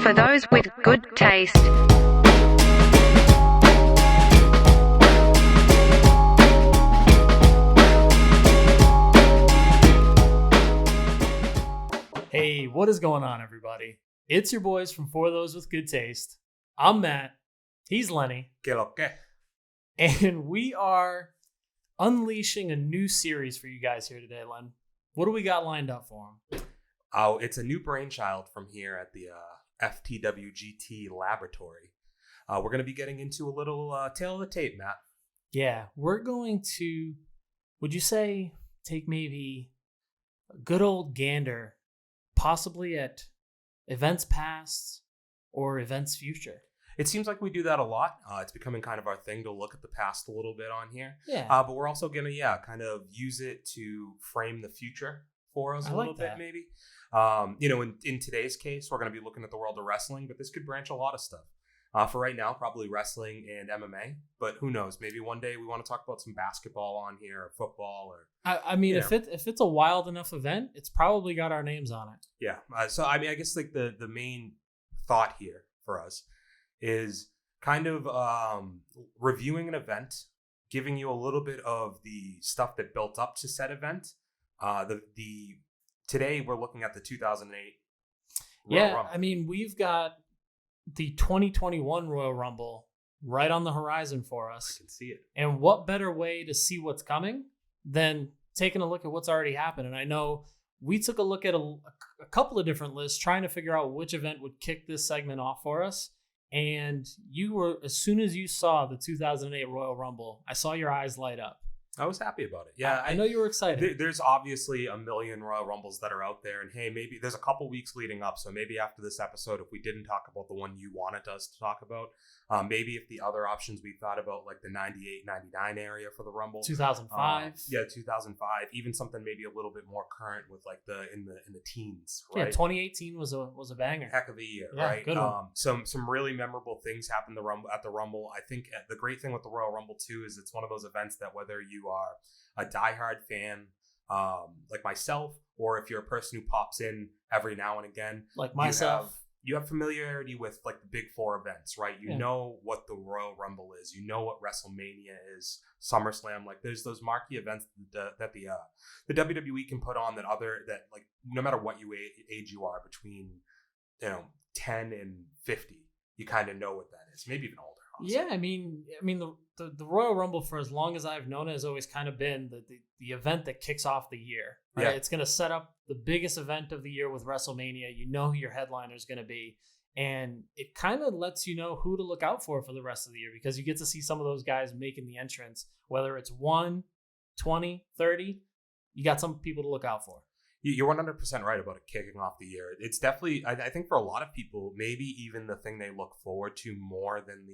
For those with good taste. Hey, what is going on, everybody? It's your boys from For Those with Good Taste. I'm Matt. He's Lenny. Que lo que? And we are unleashing a new series for you guys here today, Len. What do we got lined up for them? Oh, it's a new brainchild from here at the FTWGT laboratory. We're going to be getting into a little tail of the tape, Matt. Yeah, we're going to, would you say, take maybe a good old gander, possibly at events past or events future? It seems like we do that a lot. It's becoming kind of our thing to look at the past a little bit on here. Yeah. But we're also going to, kind of use it to frame the future for us a little bit, maybe. In today's case, we're going to be looking at the world of wrestling, but this could branch a lot of stuff. For right now, probably wrestling and MMA, but who knows? Maybe one day we want to talk about some basketball on here, or football, or if it's a wild enough event, it's probably got our names on it. Yeah. I guess like the main thought here for us is kind of reviewing an event, giving you a little bit of the stuff that built up to said event. Today we're looking at the 2008 Royal Rumble. We've got the 2021 Royal Rumble right on the horizon for us. I can see it. And what better way to see what's coming than taking a look at what's already happened? And I know we took a look at a couple of different lists trying to figure out which event would kick this segment off for us. And you were, as soon as you saw the 2008 Royal Rumble, I saw your eyes light up. I was happy about it. Yeah, I know you were excited. There's obviously a million Royal Rumbles that are out there. And hey, maybe there's a couple weeks leading up. So maybe after this episode, if we didn't talk about the one you wanted us to talk about, maybe if the other options we thought about, like the 98, 99 area for the Rumble. 2005. 2005. Even something maybe a little bit more current with like in the teens, right? Yeah, 2018 was a banger. Heck of a year, yeah, right? Good one. Some really memorable things happened at the Rumble. I think the great thing with the Royal Rumble too is it's one of those events that whether you are a diehard fan, like myself, or if you're a person who pops in every now and again, like myself, you have familiarity with like the big four events, right? You know what the Royal Rumble is, you know what WrestleMania is, SummerSlam. Like there's those marquee events that the WWE can put on that like no matter what age you are, between 10 and 50, you kind of know what that is. Maybe even older. Honestly. Yeah, the Royal Rumble, for as long as I've known it, has always kind of been the event that kicks off the year. Right? Yeah. It's going to set up the biggest event of the year with WrestleMania. You know who your headliner is going to be. And it kind of lets you know who to look out for the rest of the year, because you get to see some of those guys making the entrance, whether it's 1, 20, 30, you got some people to look out for. You're 100% right about it kicking off the year. It's definitely, I think for a lot of people, maybe even the thing they look forward to more than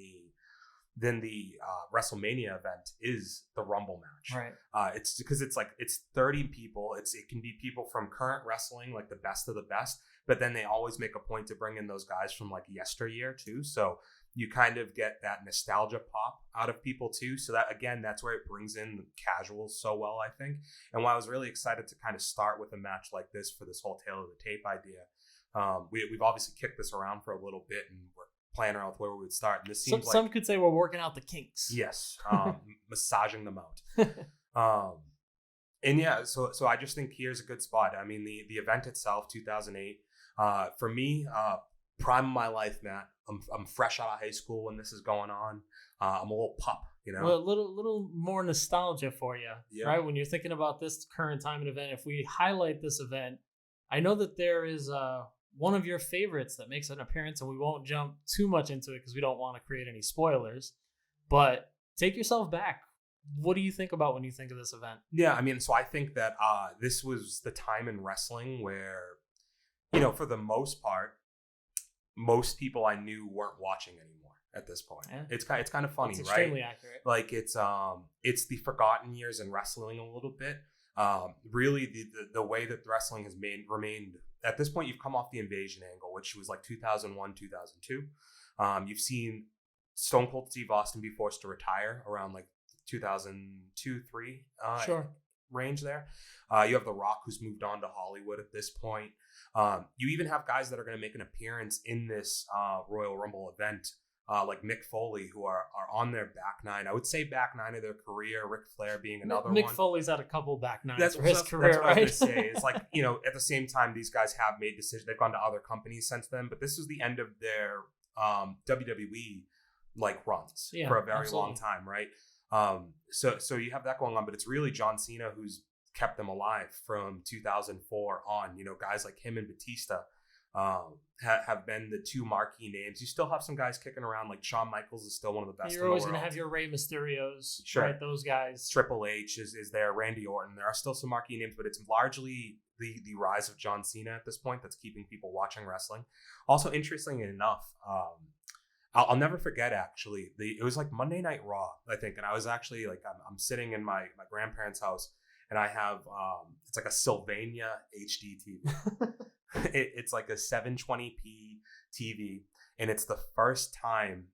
the WrestleMania event is the Rumble match. Right. It's because it's 30 people. It can be people from current wrestling, like the best of the best, but then they always make a point to bring in those guys from like yesteryear too. So you kind of get that nostalgia pop out of people too. So that's where it brings in the casuals so well, I think. And why I was really excited to kind of start with a match like this for this whole tail of the tape idea. We've obviously kicked this around for a little bit, and we're playing around with where we would start. And this seems some could say we're working out the kinks. Yes, massaging them out. So I just think here's a good spot. I mean, the event itself, 2008, for me, prime of my life, Matt. I'm fresh out of high school when this is going on. I'm a little pup, Well, a little more nostalgia for you, right? When you're thinking about this current time and event, if we highlight this event, I know that there is one of your favorites that makes an appearance, and we won't jump too much into it because we don't want to create any spoilers, but take yourself back. What do you think about when you think of this event? Yeah, so I think that this was the time in wrestling where, for the most part, most people I knew weren't watching anymore at this point. Yeah. It's kind of funny, it's right? Extremely accurate. Like it's the forgotten years in wrestling a little bit. Really, the way that wrestling has remained at this point, you've come off the Invasion angle, which was like 2001, 2002. You've seen Stone Cold Steve Austin be forced to retire around like 2002, 3. Sure. range there. You have The Rock, who's moved on to Hollywood at this point. You even have guys that are going to make an appearance in this Royal Rumble event, like Mick Foley, who are on their back nine. I would say back nine of their career. Ric Flair being another one. Mick Foley's had a couple back nines That's for his career, that's what right? I was going to say. It's like, at the same time, these guys have made decisions. They've gone to other companies since then, but this was the end of their WWE like runs for a very long time, right? So you have that going on, but it's really John Cena who's kept them alive from 2004 on. Guys like him and Batista have been the two marquee names. You still have some guys kicking around, like Shawn Michaels is still one of the best. You're always going to have your Rey Mysterios, sure, right? Those guys. Triple H is there, Randy Orton. There are still some marquee names, but it's largely the rise of John Cena at this point that's keeping people watching wrestling. Also, interestingly enough, I'll never forget, actually, it was like Monday Night Raw, I think, and I was actually like, I'm sitting in my grandparents' house, and I have it's like a Sylvania HD TV. It's like a 720p TV, and it's the first time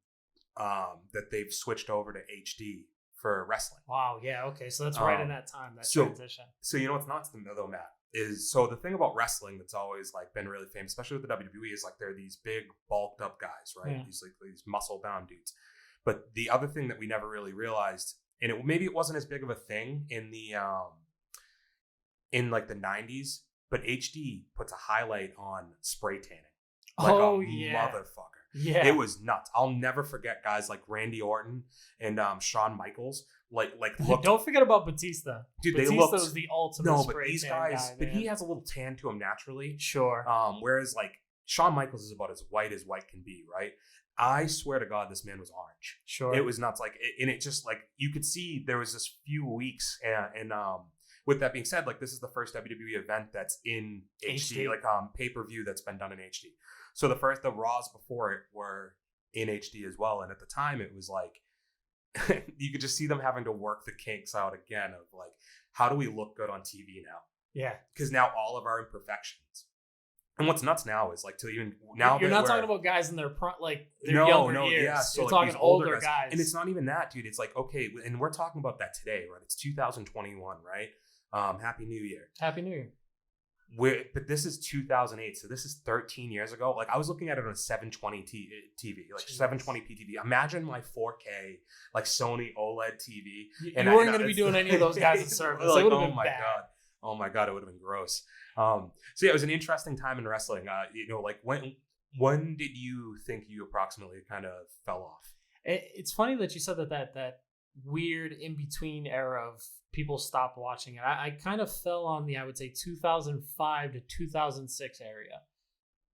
that they've switched over to HD for wrestling. Wow, yeah, okay, so that's right in that time, that transition. So what's nuts though, Matt, is so the thing about wrestling that's always like been really famous, especially with the WWE, is like they're these big bulked up guys, right? Yeah. These muscle bound dudes. But the other thing that we never really realized, and maybe it wasn't as big of a thing in the in like the 90s, but HD puts a highlight on spray tanning. Like motherfucker. Yeah. It was nuts. I'll never forget guys like Randy Orton and Shawn Michaels. Like look. Don't forget about Batista. Dude, Batista was the ultimate but spray these tan guys, guy, but he has a little tan to him naturally. Sure. Whereas like Shawn Michaels is about as white can be, right? I swear to God, this man was orange. Sure. It was nuts. Like, and it just like you could see there was this few weeks, and with that being said, like this is the first WWE event that's in HD. Like pay-per-view that's been done in HD. So the Raws before it were in HD as well, and at the time it was like you could just see them having to work the kinks out again of like, how do we look good on TV now? Yeah, because now all of our imperfections. And what's nuts now is like to even now you're not talking about guys in their younger years. Yeah, so you're like talking older guys. And it's not even that, dude. It's like, okay, and we're talking about that today, right? It's 2021, right? Happy New Year. Happy New Year. But this is 2008, so this is 13 years ago. Like I was looking at it on a 720 TV, like 720p TV. Imagine my 4K, like Sony OLED TV. You weren't going to be doing any of those guys in service. Like, it would have been bad. Oh my god, it would have been gross. So yeah, it was an interesting time in wrestling. Like when did you think you approximately kind of fell off? It's funny that you said that weird in between era of people stopped watching it. I kind of fell on the, I would say 2005 to 2006 area.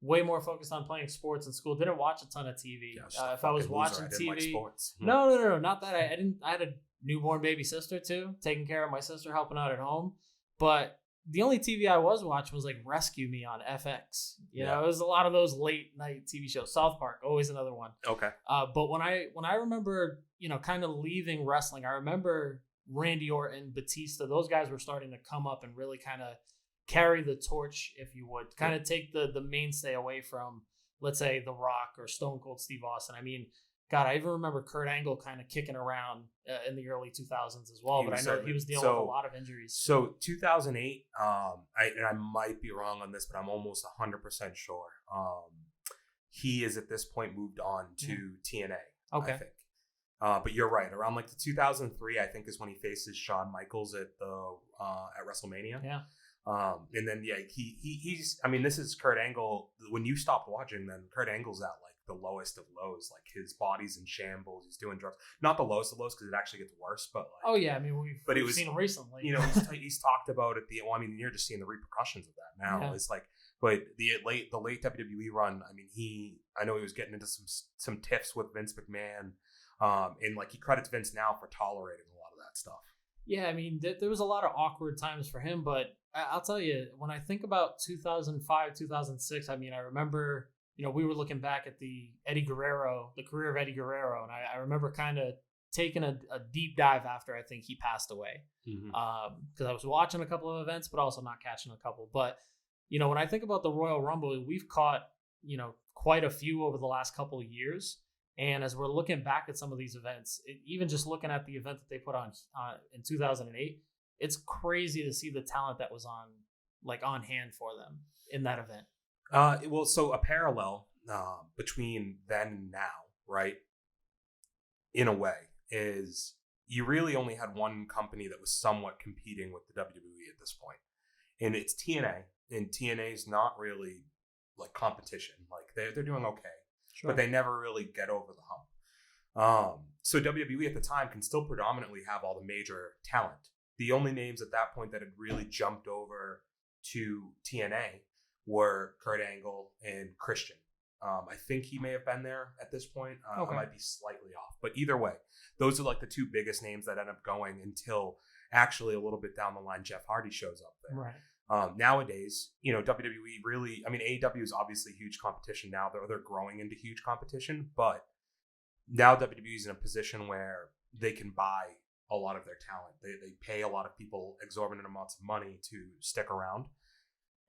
Way more focused on playing sports in school. Didn't watch a ton of TV. If I was watching TV, like sports. No, not that. I didn't. I had a newborn baby sister too, taking care of my sister, helping out at home. But the only TV I was watching was like Rescue Me on FX. You know, it was a lot of those late night TV shows. South Park, always another one. Okay. But when I remember, kind of leaving wrestling, I remember Randy Orton, Batista, those guys were starting to come up and really kind of carry the torch, if you would, kind of take the mainstay away from, let's say, The Rock or Stone Cold Steve Austin. I mean, God, I even remember Kurt Angle kind of kicking around in the early 2000s as well, but I know he was dealing with a lot of injuries. So 2008, I might be wrong on this, but I'm almost 100% sure. He is at this point moved on to TNA, okay. I think. But you're right. Around like the 2003, I think, is when he faces Shawn Michaels at WrestleMania. Yeah. And then he's. I mean, this is Kurt Angle. When you stopped watching, then Kurt Angle's at like the lowest of lows. Like his body's in shambles. He's doing drugs. Not the lowest of lows because it actually gets worse. But like, oh yeah, I mean we've seen him recently. He's talked about it. I mean, you're just seeing the repercussions of that now. Yeah. It's like, but the late WWE run. I mean, I know he was getting into some tiffs with Vince McMahon. And like he credits Vince now for tolerating a lot of that stuff. Yeah, I mean, there was a lot of awkward times for him, but I'll tell you, when I think about 2005, 2006, I mean, I remember, we were looking back at the career of Eddie Guerrero, and I remember kind of taking a deep dive after I think he passed away. Because I was watching a couple of events, but also not catching a couple. But, when I think about the Royal Rumble, we've caught, quite a few over the last couple of years. And as we're looking back at some of these events, even just looking at the event that they put on in 2008, it's crazy to see the talent that was on hand for them in that event. Well, so a parallel between then and now, right? In a way, is you really only had one company that was somewhat competing with the WWE at this point, and it's TNA. And TNA is not really like competition. Like they're doing okay, Sure. but they never really get over the hump. So WWE at the time can still predominantly have all the major talent. The only names at that point that had really jumped over to TNA were Kurt Angle and Christian. I think he may have been there at this point. Okay. I might be slightly off. But either way, those are like the two biggest names that end up going until actually a little bit down the line, Jeff Hardy shows up there. Right. Nowadays, WWE really, I mean, AEW is obviously huge competition now. They're growing into huge competition. But now WWE is in a position where they can buy a lot of their talent. They pay a lot of people exorbitant amounts of money to stick around.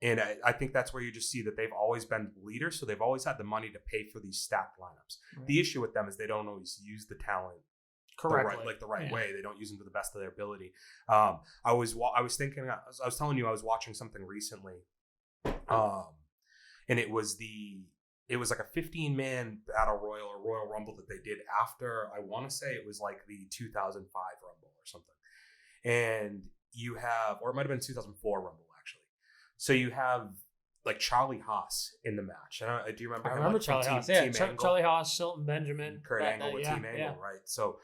And I think that's where you just see that they've always been leaders. So they've always had the money to pay for these stacked lineups. Right. The issue with them is they don't always use the talent correctly, the right way. They don't use them to the best of their ability. I was telling you, I was watching something recently, and it was like a 15-man battle royal or Royal Rumble that they did after, I want to say it was like the 2005 Rumble or something. And you have, or it might have been 2004 Rumble. So you have like Charlie Haas in the match. Do you remember him? I remember Charlie Haas. Yeah, Charlie Haas, Shelton Benjamin, Kurt Angle with Team Angle, right? So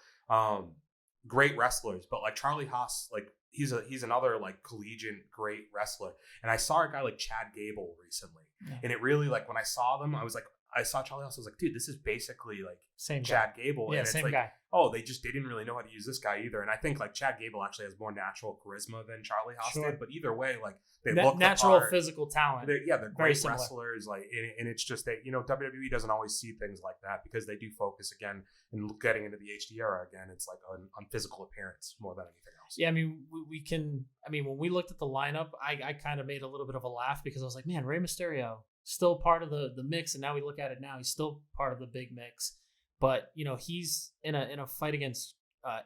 great wrestlers, but like Charlie Haas, like he's another like collegiate great wrestler. And I saw a guy like Chad Gable recently, and it really, like, when I saw them, I saw Charlie Haas. I was like, dude, this is basically like same Chad Gable. Yeah, and it's same like, guy. Oh, they didn't really know how to use this guy either. And I think like Chad Gable actually has more natural charisma than Charlie Haas did. But either way, like they look natural the part. physical talent. They're great wrestlers. Like, and it's just that WWE doesn't always see things like that because they do focus again and getting into the HD era again. It's like on physical appearance more than anything else. Yeah, I mean we can. I mean, when we looked at the lineup, I kind of made a little bit of a laugh because I was like, man, Rey Mysterio still part of the mix, and now we look at it now, he's still part of the big mix. But he's in a fight against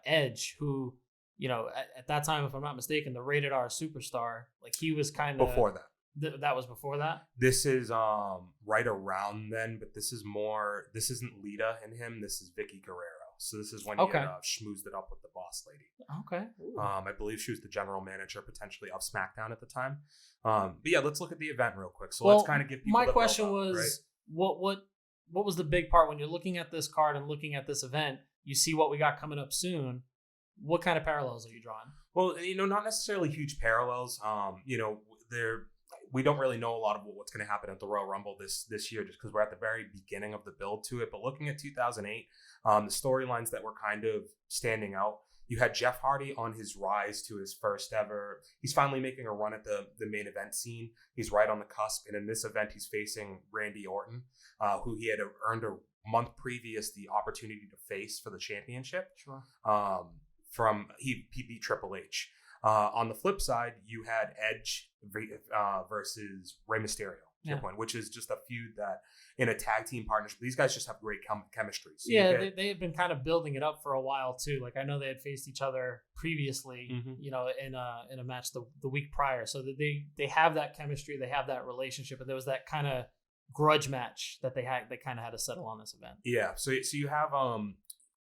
Edge, who at that time, if I'm not mistaken, the rated R superstar. Like he was kind of before that. That was before that. This is right around then, but this isn't Lita and him. This is Vicky Guerrero. So this is when he had schmoozed it up with the boss lady. Okay. I believe she was the general manager potentially of SmackDown at the time. But yeah, let's look at the event real quick. So let's kind of give people. My question was, right? What was the big part when you're looking at this card and looking at this event? You see what we got coming up soon. What kind of parallels are you drawing? Well, not necessarily huge parallels. We don't really know a lot of what's going to happen at the Royal Rumble this year, just because we're at the very beginning of the build to it. But looking at 2008, the storylines that were kind of standing out. You had Jeff Hardy on his rise to his first ever. He's finally making a run at the main event scene. He's right on the cusp. And in this event, he's facing Randy Orton, who he had earned a month previous the opportunity to face for the championship. Sure. He beat Triple H. On the flip side, you had Edge versus Rey Mysterio, to your point, which is just a feud that in a tag team partnership, these guys just have great chemistry. So they had been kind of building it up for a while too. Like I know they had faced each other previously, in a match the week prior. So that they have that chemistry, they have that relationship, and there was that kind of grudge match that they kind of had to settle on this event. Yeah. So you have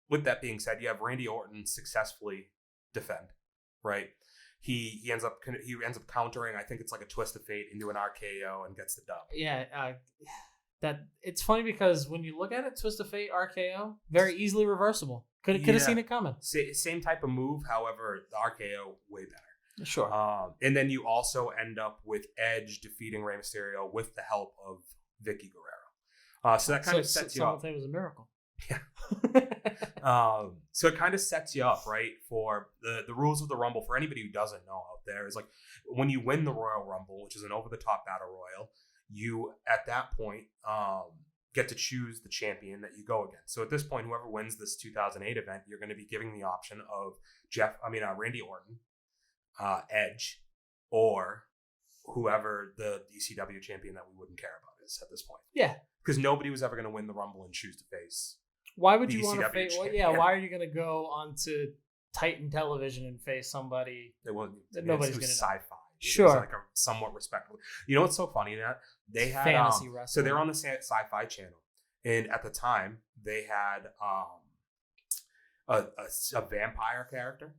with that being said, you have Randy Orton successfully defend, right? He ends up countering. I think it's like a twist of fate into an RKO and gets the dub. Yeah, that it's funny because when you look at it, twist of fate RKO very easily reversible. Could have seen it coming. Same type of move, however, the RKO way better. Sure. And then you also end up with Edge defeating Rey Mysterio with the help of Vicky Guerrero. So that kind of sets you up. It was a miracle. Yeah. So it kind of sets you up, right, for the rules of the Rumble. For anybody who doesn't know out there, is like when you win the Royal Rumble, which is an over-the-top battle royal, you at that point get to choose the champion that you go against. So at this point, whoever wins this 2008 event, you're going to be giving the option of Randy Orton, Edge, or whoever the ECW champion that we wouldn't care about is at this point. Yeah, because nobody was ever going to win the Rumble and choose to face. Why would you want to face? Well, yeah, why are you going to go on to Titan Television and face somebody. It was, Nobody's it was gonna know. sci-fi. Sure. It was like a somewhat respectable. You know what's so funny, that they had Fantasy so wrestling. they're on the Sci-Fi Channel, and at the time they had a vampire character.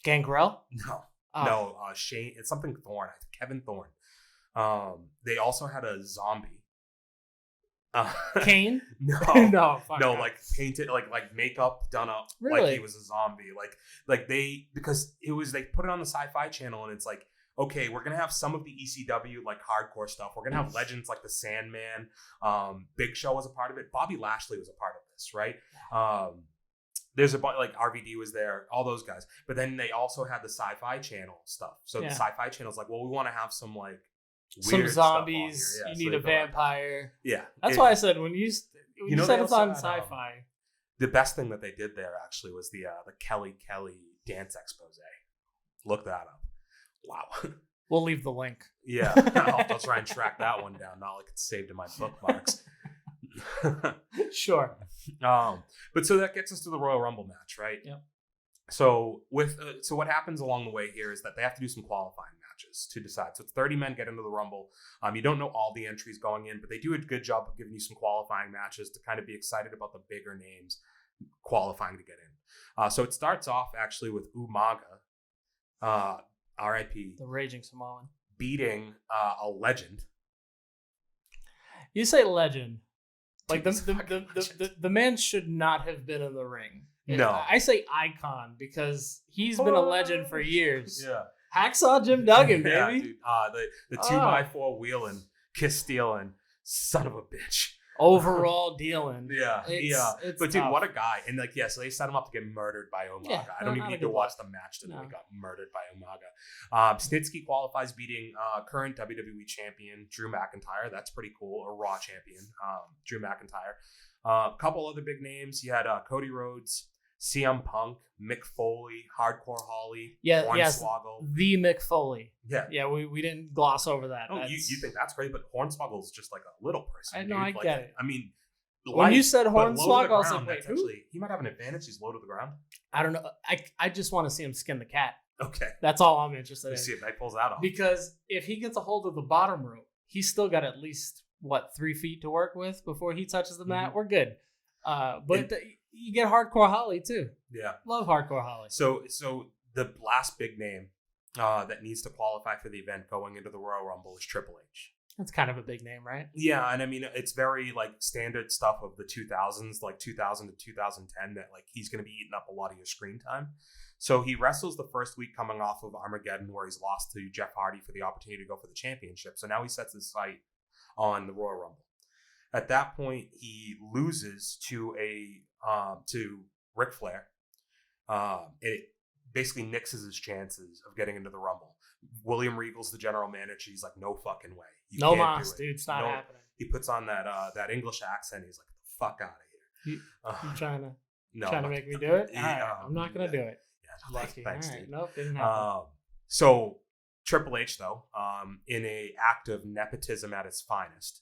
Gangrel? No, Oh. no, Shane. It's something Thorne. Kevin Thorne. They also had a zombie. Kane? No, No, fuck no, no. like painted, like makeup done up, Really? like he was a zombie. Like they, because it was, they put it on the Sci-Fi Channel, and it's like, okay, we're gonna have some of the ECW like hardcore stuff. We're gonna have legends like the Sandman. Big Show was a part of it. Bobby Lashley was a part of this, right? There's a bunch, like RVD was there, all those guys. But then they also had the Sci-Fi Channel stuff. So the Sci-Fi Channel's like, well, we want to have some like some weird stuff on zombies. here. Yeah, You need a vampire. Yeah, That's why I said when you said they it's on also had, sci-fi. the best thing that they did there actually was the Kelly dance expose. Look that up. Wow. We'll leave the link. Yeah, I'll try and track that one down. Not like it's saved in my bookmarks. Sure. But so that gets us to the Royal Rumble match, right? Yep. So so what happens along the way here is that they have to do some qualifying matches to decide. So it's 30 men get into the Rumble. You don't know all the entries going in, but they do a good job of giving you some qualifying matches to kind of be excited about the bigger names qualifying to get in. So it starts off actually with Umaga, R.I.P. The Raging Samoan. beating a legend. You say legend. Like the man should not have been in the ring. No. I say icon because he's been a legend for years. Yeah. Hacksaw Jim Duggan, baby. Yeah, dude. The 2x4 wheeling, kiss stealing, son of a bitch. Overall dealing. Yeah, It's but dude, tough. what a guy! And like, so they set him up to get murdered by Umaga. Yeah, I don't even not a need to good watch look. the match to know No. he got murdered by Umaga. Snitsky qualifies, beating current WWE champion Drew McIntyre. That's pretty cool. A Raw champion, Drew McIntyre. A couple other big names. You had Cody Rhodes, CM Punk, Mick Foley, Hardcore Holly, Yes, Hornswoggle. the Mick Foley. Yeah. Yeah, we didn't gloss over that. Oh, you think that's great, but Hornswoggle is just like a little person. I know, dude. I get it. I mean, When you said but low to the Hornswoggle, I was ground, like, wait, that's who? actually, he might have an advantage. He's low to the ground. I don't know. I just want to see him skin the cat. Okay. That's all I'm interested Let's see in. if that pulls that off. Because if he gets a hold of the bottom rope, he's still got at least 3 feet to work with before he touches the mat. We're good. But you get Hardcore Holly too. Yeah. Love Hardcore Holly. So the last big name that needs to qualify for the event going into the Royal Rumble is Triple H. That's kind of a big name, right? Yeah, and I mean it's very like standard stuff of the 2000s, like 2000 to 2010, that like he's going to be eating up a lot of your screen time. So he wrestles the first week coming off of Armageddon, where he's lost to Jeff Hardy for the opportunity to go for the championship. So now he sets his sight on the Royal Rumble. At that point, he loses to Ric Flair. It basically nixes his chances of getting into the Rumble. William Regal's the general manager. He's like, no fucking way. You No can't mas, do it. dude. It's not happening. He puts on that English accent. He's like, the fuck out of here. You trying to No, trying to make me do it? Yeah, All right, I'm not gonna do it. Yeah, no, Lucky. thanks, All right. dude. Nope, didn't happen. So Triple H, though, in a act of nepotism at its finest,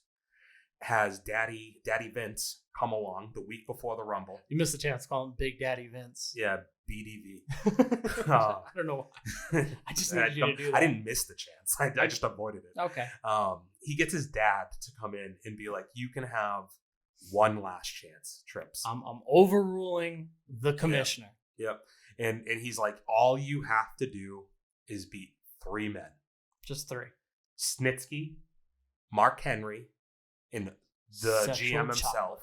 has Daddy Vince come along the week before the Rumble. You missed the chance to call him Big Daddy Vince. Yeah, BDV. I don't know why. I just needed you to do that. I didn't miss the chance. I just avoided it. Okay. He gets his dad to come in and be like, "You can have one last chance, Trips." I'm overruling the commissioner. Yep. And he's like, all you have to do is beat 3 men. Just 3. Snitsky, Mark Henry, and the Sexual GM himself, chocolate.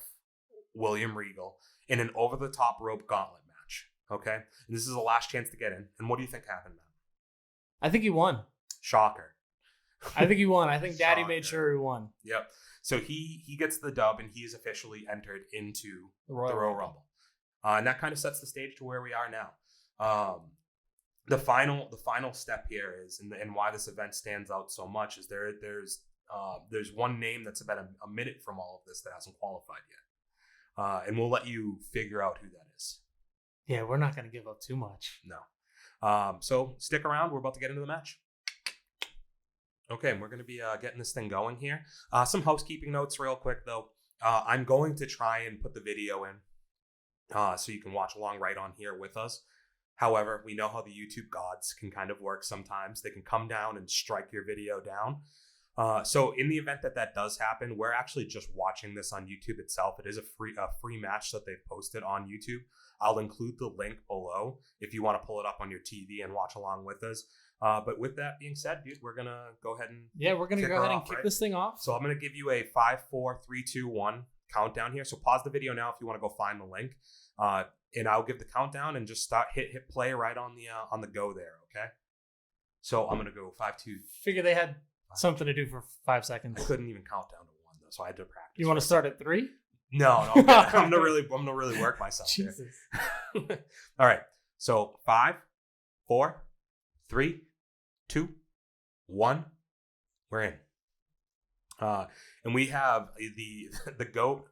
William Regal, in an over-the-top rope gauntlet match. Okay? And this is the last chance to get in. And what do you think happened, man? I think he won. Shocker. I think he won. I think Daddy Shocker. made sure he won. Yep. So he gets the dub, and he is officially entered into The Royal Rumble. And that kind of sets the stage to where we are now. The final step here is, and why this event stands out so much, is there's one name that's about a minute from all of this that hasn't qualified yet, and we'll let you figure out who that is. Yeah, we're not going to give up too much. No. So stick around. We're about to get into the match. Okay, and we're going to be getting this thing going here. Some housekeeping notes real quick, though. I'm going to try and put the video in so you can watch along right on here with us. However, we know how the YouTube gods can kind of work sometimes. They can come down and strike your video down. So in the event that does happen, we're actually just watching this on YouTube itself. It is a free match that they've posted on YouTube. I'll include the link below if you want to pull it up on your TV and watch along with us. But with that being said, dude, we're going to go ahead and kick this thing off. So I'm going to give you a 5, 4, 3, 2, 1 countdown here. So pause the video now if you want to go find the link. And I'll give the countdown and just hit play right on the go there, okay? So I'm going to go 5, 2. Figure they had something to do for 5 seconds. I couldn't even count down to 1 though, so I had to practice. You want to start at 3? No, I'm gonna really work myself. Jesus. Here. All right. So 5, 4, 3, 2, 1. We're in. And we have the goat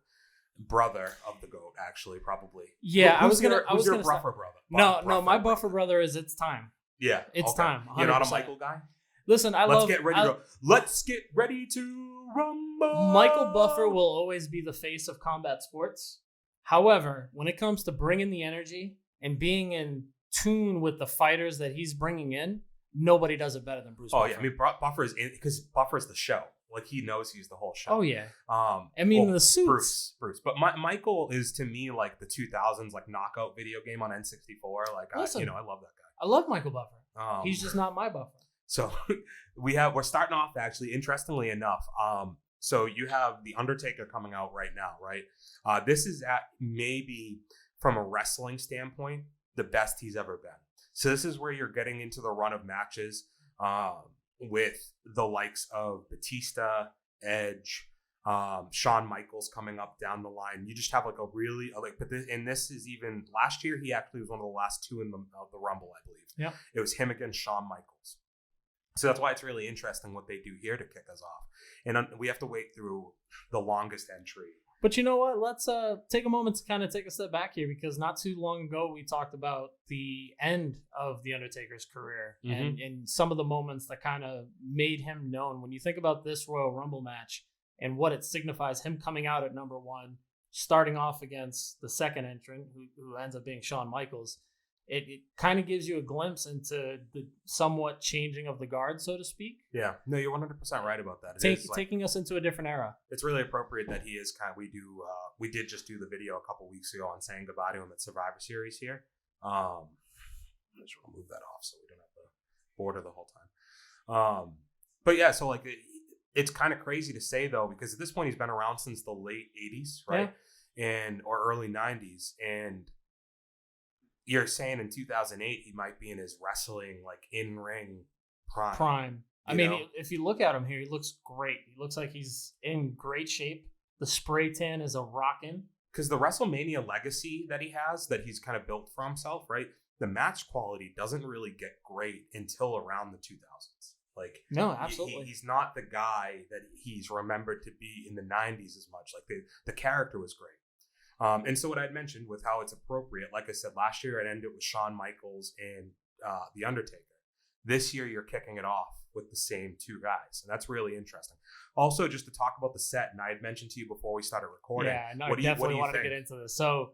brother of the goat, actually, probably. Yeah, Who's your buffer brother? No, my buffer brother is It's Time. Yeah, it's time. 100%. You're not a Michael guy. Listen, Let's get ready to rumble. Michael Buffer will always be the face of combat sports. However, when it comes to bringing the energy and being in tune with the fighters that he's bringing in, nobody does it better than Bruce Buffer. Oh yeah, I mean Buffer is in because Buffer's the show. Like he knows he's the whole show. Oh yeah. The suits. Bruce. But Michael is to me like the 2000s like knockout video game on N64. Like Listen, I love that guy. I love Michael Buffer. He's just not my Buffer. So we're starting off actually, interestingly enough. So you have the Undertaker coming out right now, right? This is at maybe from a wrestling standpoint the best he's ever been. So this is where you're getting into the run of matches with the likes of Batista, Edge, Shawn Michaels coming up down the line. You just have like a really this is even last year. He actually was one of the last 2 in the Rumble, I believe. Yeah, it was him against Shawn Michaels. So that's why it's really interesting what they do here to kick us off. And we have to wait through the longest entry. But you know what? Let's take a moment to kind of take a step back here, because not too long ago we talked about the end of The Undertaker's career and some of the moments that kind of made him known. When you think about this Royal Rumble match and what it signifies, him coming out at number 1, starting off against the second entrant who ends up being Shawn Michaels, it kind of gives you a glimpse into the somewhat changing of the guard, so to speak. Yeah, no, you're 100% right about that. Taking us into a different era. It's really appropriate that he is we did just do the video a couple weeks ago on saying goodbye to him at Survivor Series here. I'm just gonna move that off so we don't have to border the whole time. But yeah, so like it's kind of crazy to say though, because at this point he's been around since the late 80s, right? Yeah. Or early 90s, and you're saying in 2008 he might be in his wrestling like in-ring prime. I mean, if you look at him here, he looks great. He looks like he's in great shape. The spray tan is a rockin'. Because the WrestleMania legacy that he has, that he's kind of built for himself, right? The match quality doesn't really get great until around the 2000s. Like, no, absolutely. He's not the guy that he's remembered to be in the 90s as much. Like the character was great. And so what I'd mentioned with how it's appropriate, like I said, last year it ended with Shawn Michaels and The Undertaker. This year you're kicking it off with the same 2 guys. And that's really interesting. Also, just to talk about the set, and I had mentioned to you before we started recording. Yeah, no, I definitely want to get into this. So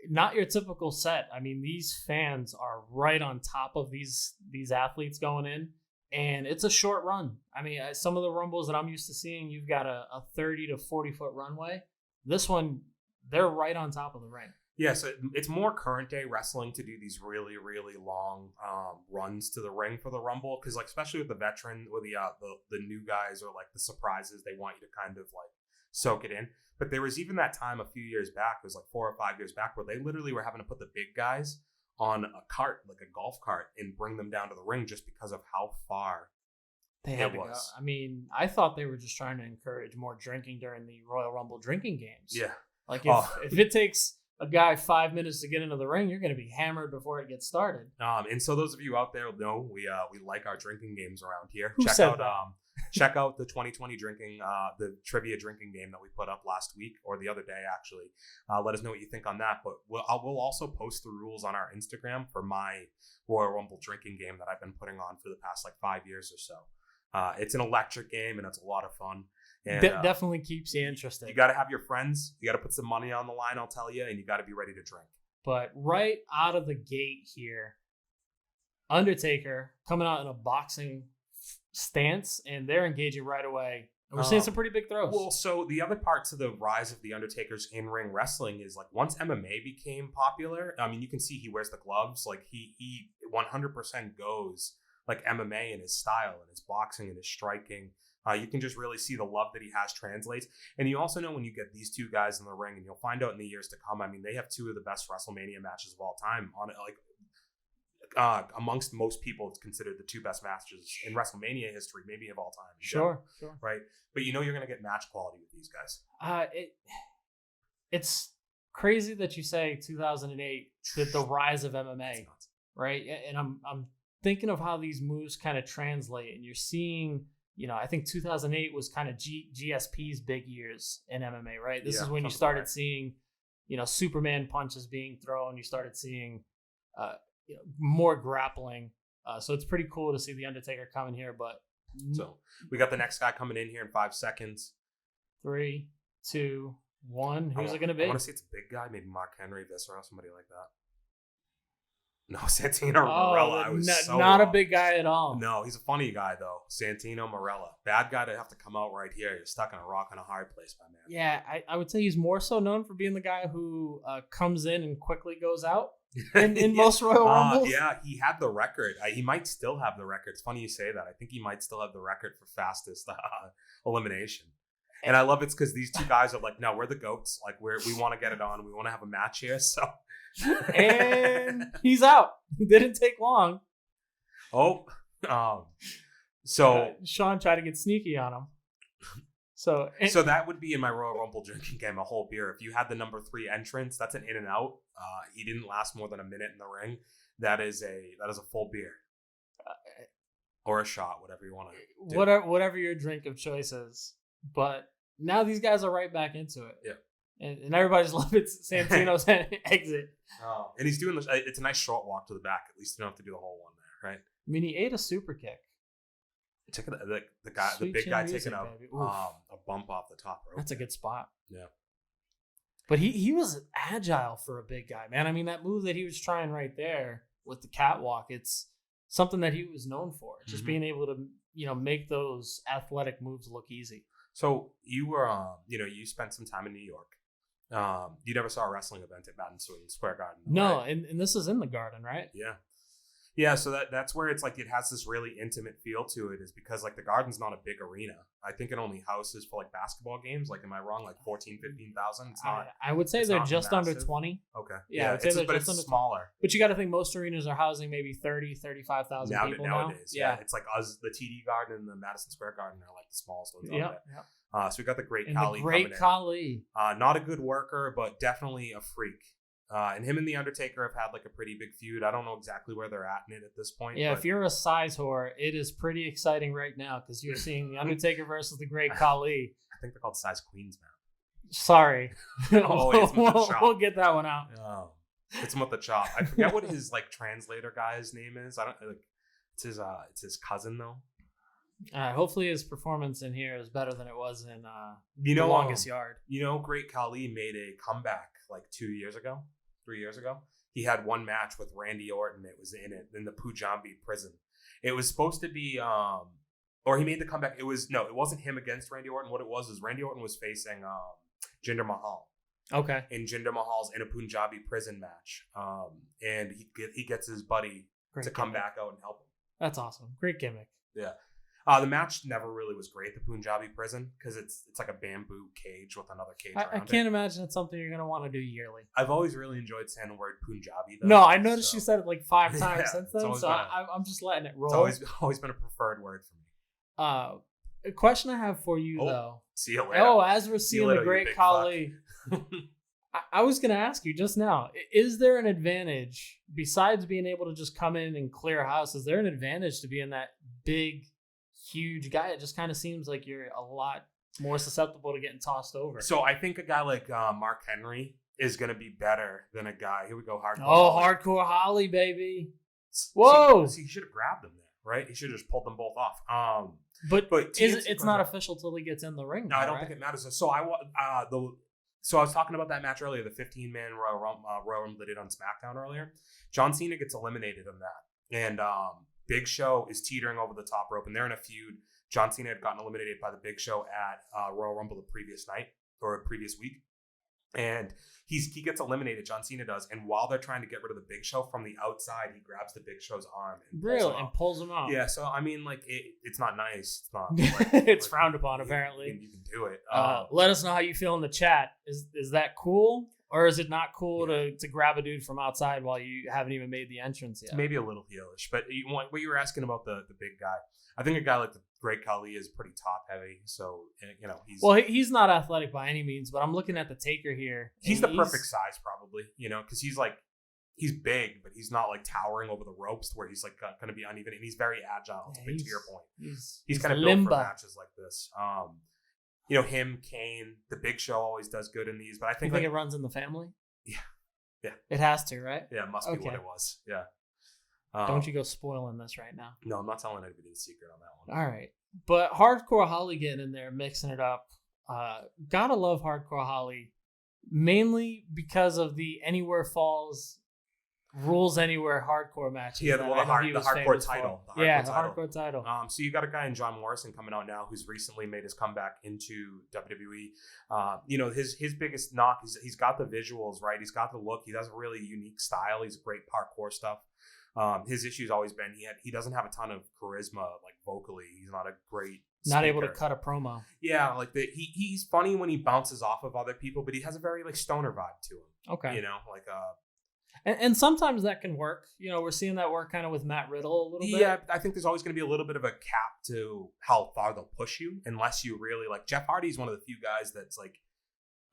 not your typical set. I mean, these fans are right on top of these athletes going in. And it's a short run. I mean, some of the Rumbles that I'm used to seeing, you've got a 30 to 40 foot runway. This one, they're right on top of the ring. Yeah, so it's more current day wrestling to do these really, really long runs to the ring for the Rumble, because like especially with the veteran or the new guys or like the surprises, they want you to kind of like soak it in. But there was even that time a few years back, it was like 4 or 5 years back, where they literally were having to put the big guys on a cart, like a golf cart, and bring them down to the ring just because of how far they had to go. I mean, I thought they were just trying to encourage more drinking during the Royal Rumble drinking games. Yeah. Like if it takes a guy 5 minutes to get into the ring, you're going to be hammered before it gets started. And so those of you out there know we like our drinking games around here. Check out the 2020 drinking, the trivia drinking game that we put up last week or the other day, actually. Let us know what you think on that. But we'll also post the rules on our Instagram for my Royal Rumble drinking game that I've been putting on for the past like 5 years or so. It's an electric game and it's a lot of fun. And definitely keeps you interested. You got to have your friends. You got to put some money on the line, I'll tell you, and you got to be ready to drink. But right out of the gate here, Undertaker coming out in a boxing stance, and they're engaging right away. And we're seeing some pretty big throws. Well, so the other part to the rise of the Undertaker's in-ring wrestling is like once MMA became popular, I mean, you can see he wears the gloves. Like he 100% goes like MMA in his style and his boxing and his striking. You can just really see the love that he has translates. And you also know when you get these two guys in the ring, and you'll find out in the years to come, I mean, they have two of the best WrestleMania matches of all time on it. Like amongst most people, it's considered the two best matches in WrestleMania history, maybe of all time. Sure. Right. But you know you're going to get match quality with these guys. It's crazy that you say 2008 did the rise of MMA, right? And I'm thinking of how these moves kind of translate, and you're seeing, you know, I think 2008 was kind of GSP's big years in MMA, right? This is when you started seeing, you know, Superman punches being thrown. You started seeing you know, more grappling. So it's pretty cool to see the Undertaker coming here. But so we got the next guy coming in here in 5 seconds. 3, 2, 1. Who's it going to be? I want to see it's a big guy, maybe Mark Henry, Viscera, somebody like that. No, Santino Marella. I was not a big guy at all. No, he's a funny guy though. Santino Marella, bad guy to have to come out right here. You're stuck in a rock and a hard place, my man. Yeah, I would say he's more so known for being the guy who comes in and quickly goes out in most Royal Rumbles. Yeah, he had the record. He might still have the record. It's funny you say that. I think he might still have the record for fastest elimination. And I love it's because these two guys are like, no, we're the GOATs. Like we want to get it on. We want to have a match here. So. And he's out. Didn't take long. So Shawn tried to get sneaky on him. So that would be in my Royal Rumble drinking game, a whole beer. If you had the number 3 entrance, that's an in and out. He didn't last more than a minute in the ring. That is a full beer. Or a shot, whatever you want to do. Whatever your drink of choice is. But now these guys are right back into it. Yeah. And everybody's loving Santino's exit. Oh, and he's doing this. It's a nice short walk to the back. At least you don't have to do the whole one there, right? I mean, he ate a super kick. The big guy taking a bump off the top rope. That's a good spot. Yeah. But he was agile for a big guy, man. I mean, that move that he was trying right there with the catwalk, it's something that he was known for. Just being able to, you know, make those athletic moves look easy. So you were, you spent some time in New York. You never saw a wrestling event at Madison Square Garden. No, right? and this is in the Garden, right? Yeah. So that's where it's like it has this really intimate feel to it, is because like the Garden's not a big arena. I think it only houses for like basketball games. Like, am I wrong? Like 15,000. It's not. I would say they're just massive. under 20. Okay. Yeah, but it's smaller. But you got to think most arenas are housing maybe 35,000 people nowadays. now. Yeah, it's like us, the TD Garden and the Madison Square Garden are like the smallest ones. Yeah. So we got the Great and Khali. The Great Khali. Not a good worker, but definitely a freak. And him and the Undertaker have had like a pretty big feud. I don't know exactly where they're at in it at this point. Yeah, if you're a size whore, it is pretty exciting right now because you're seeing the Undertaker versus the Great Khali. I think they're called size queens now. Sorry. We'll get that one out. Oh, it's with the chop. I forget what his like translator guy's name is. I don't like. It's his cousin though. Hopefully his performance in here is better than it was in the Longest Yard. Great Khali made a comeback like 3 years ago. He had one match with Randy Orton. It was in the Punjabi prison. It was supposed to be or he made the comeback. It wasn't him against Randy Orton. What it was is Randy Orton was facing Jinder Mahal. Okay. And Jinder Mahal's in a Punjabi prison match. And he gets his buddy to come back out and help him. That's awesome. Great gimmick. Yeah. The match never really was great, the Punjabi prison, because it's like a bamboo cage with another cage around it. I can't imagine it's something you're going to want to do yearly. I've always really enjoyed saying the word Punjabi, though. No, I noticed you said it like 5 times since then, so I'm just letting it roll. It's always been a preferred word for me. A question I have for you, though. See you later. As we're seeing the Great Khali, I was going to ask you just now, is there an advantage, besides being able to just come in and clear house, is there an advantage to being that big, huge guy? It just kind of seems like you're a lot more susceptible to getting tossed over. So I think a guy like Mark Henry is going to be better than a guy. Here we go, Hardcore. Hardcore Holly, baby. Whoa. See, he should have grabbed them there, right? He should have just pulled them both off. But it's not official till he gets in the ring. No, I don't think it matters. So So I was talking about that match earlier, the 15-man Royal Rumble they did on SmackDown earlier. John Cena gets eliminated in that. And Big Show is teetering over the top rope, and they're in a feud. John Cena had gotten eliminated by the Big Show at Royal Rumble the previous night or previous week. And he gets eliminated, John Cena does, and while they're trying to get rid of the Big Show from the outside, he grabs the Big Show's arm and pulls him out. Yeah, so I mean, like it's not nice. It's not. It's frowned upon, apparently. You can do it. Let us know how you feel in the chat. Is that cool, or is it not cool to grab a dude from outside while you haven't even made the entrance yet? Maybe a little heelish, but what you were asking about the big guy. I think a guy like the Great Khali is pretty top heavy, so he's not athletic by any means, but I'm looking at the Taker here. He's the perfect size, probably, because he's big, but he's not like towering over the ropes where he's like going to be uneven, and he's very agile. To your point, he's kind of built for matches like this. Him, Kane, the Big Show always does good in these, but I think it runs in the family. Yeah, it has to, right? Yeah, it must be what it was. Yeah. Don't you go spoiling this right now. No, I'm not telling anybody the secret on that one. All right. But Hardcore Holly getting in there, mixing it up. Gotta love Hardcore Holly, mainly because of the Anywhere Falls Rules Anywhere hardcore matches. Yeah, the hardcore title. The hardcore title. So you got a guy in John Morrison coming out now who's recently made his comeback into WWE. His biggest knock is he's got the visuals, right? He's got the look. He has a really unique style. He's great parkour stuff. His issue's always been he doesn't have a ton of charisma, like vocally. He's not a great not able to cut a promo. Yeah, like he's funny when he bounces off of other people, but he has a very like stoner vibe to him. Okay. And sometimes that can work. We're seeing that work kind of with Matt Riddle a little bit. Yeah, I think there's always going to be a little bit of a cap to how far they'll push you, unless you really like Jeff Hardy's one of the few guys that's like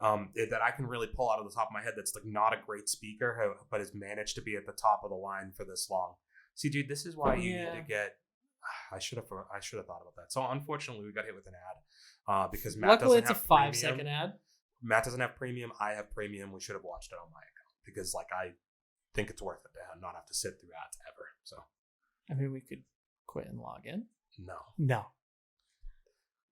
that I can really pull out of the top of my head that's like not a great speaker, but has managed to be at the top of the line for this long. See, dude, this is why you need to get. I should have thought about that. So unfortunately, we got hit with an ad because Matt luckily doesn't it's have a 5-second ad. Matt doesn't have premium. I have premium. We should have watched it on my account because I think it's worth it to not have to sit through ads ever. So, I mean, we could quit and log in. No,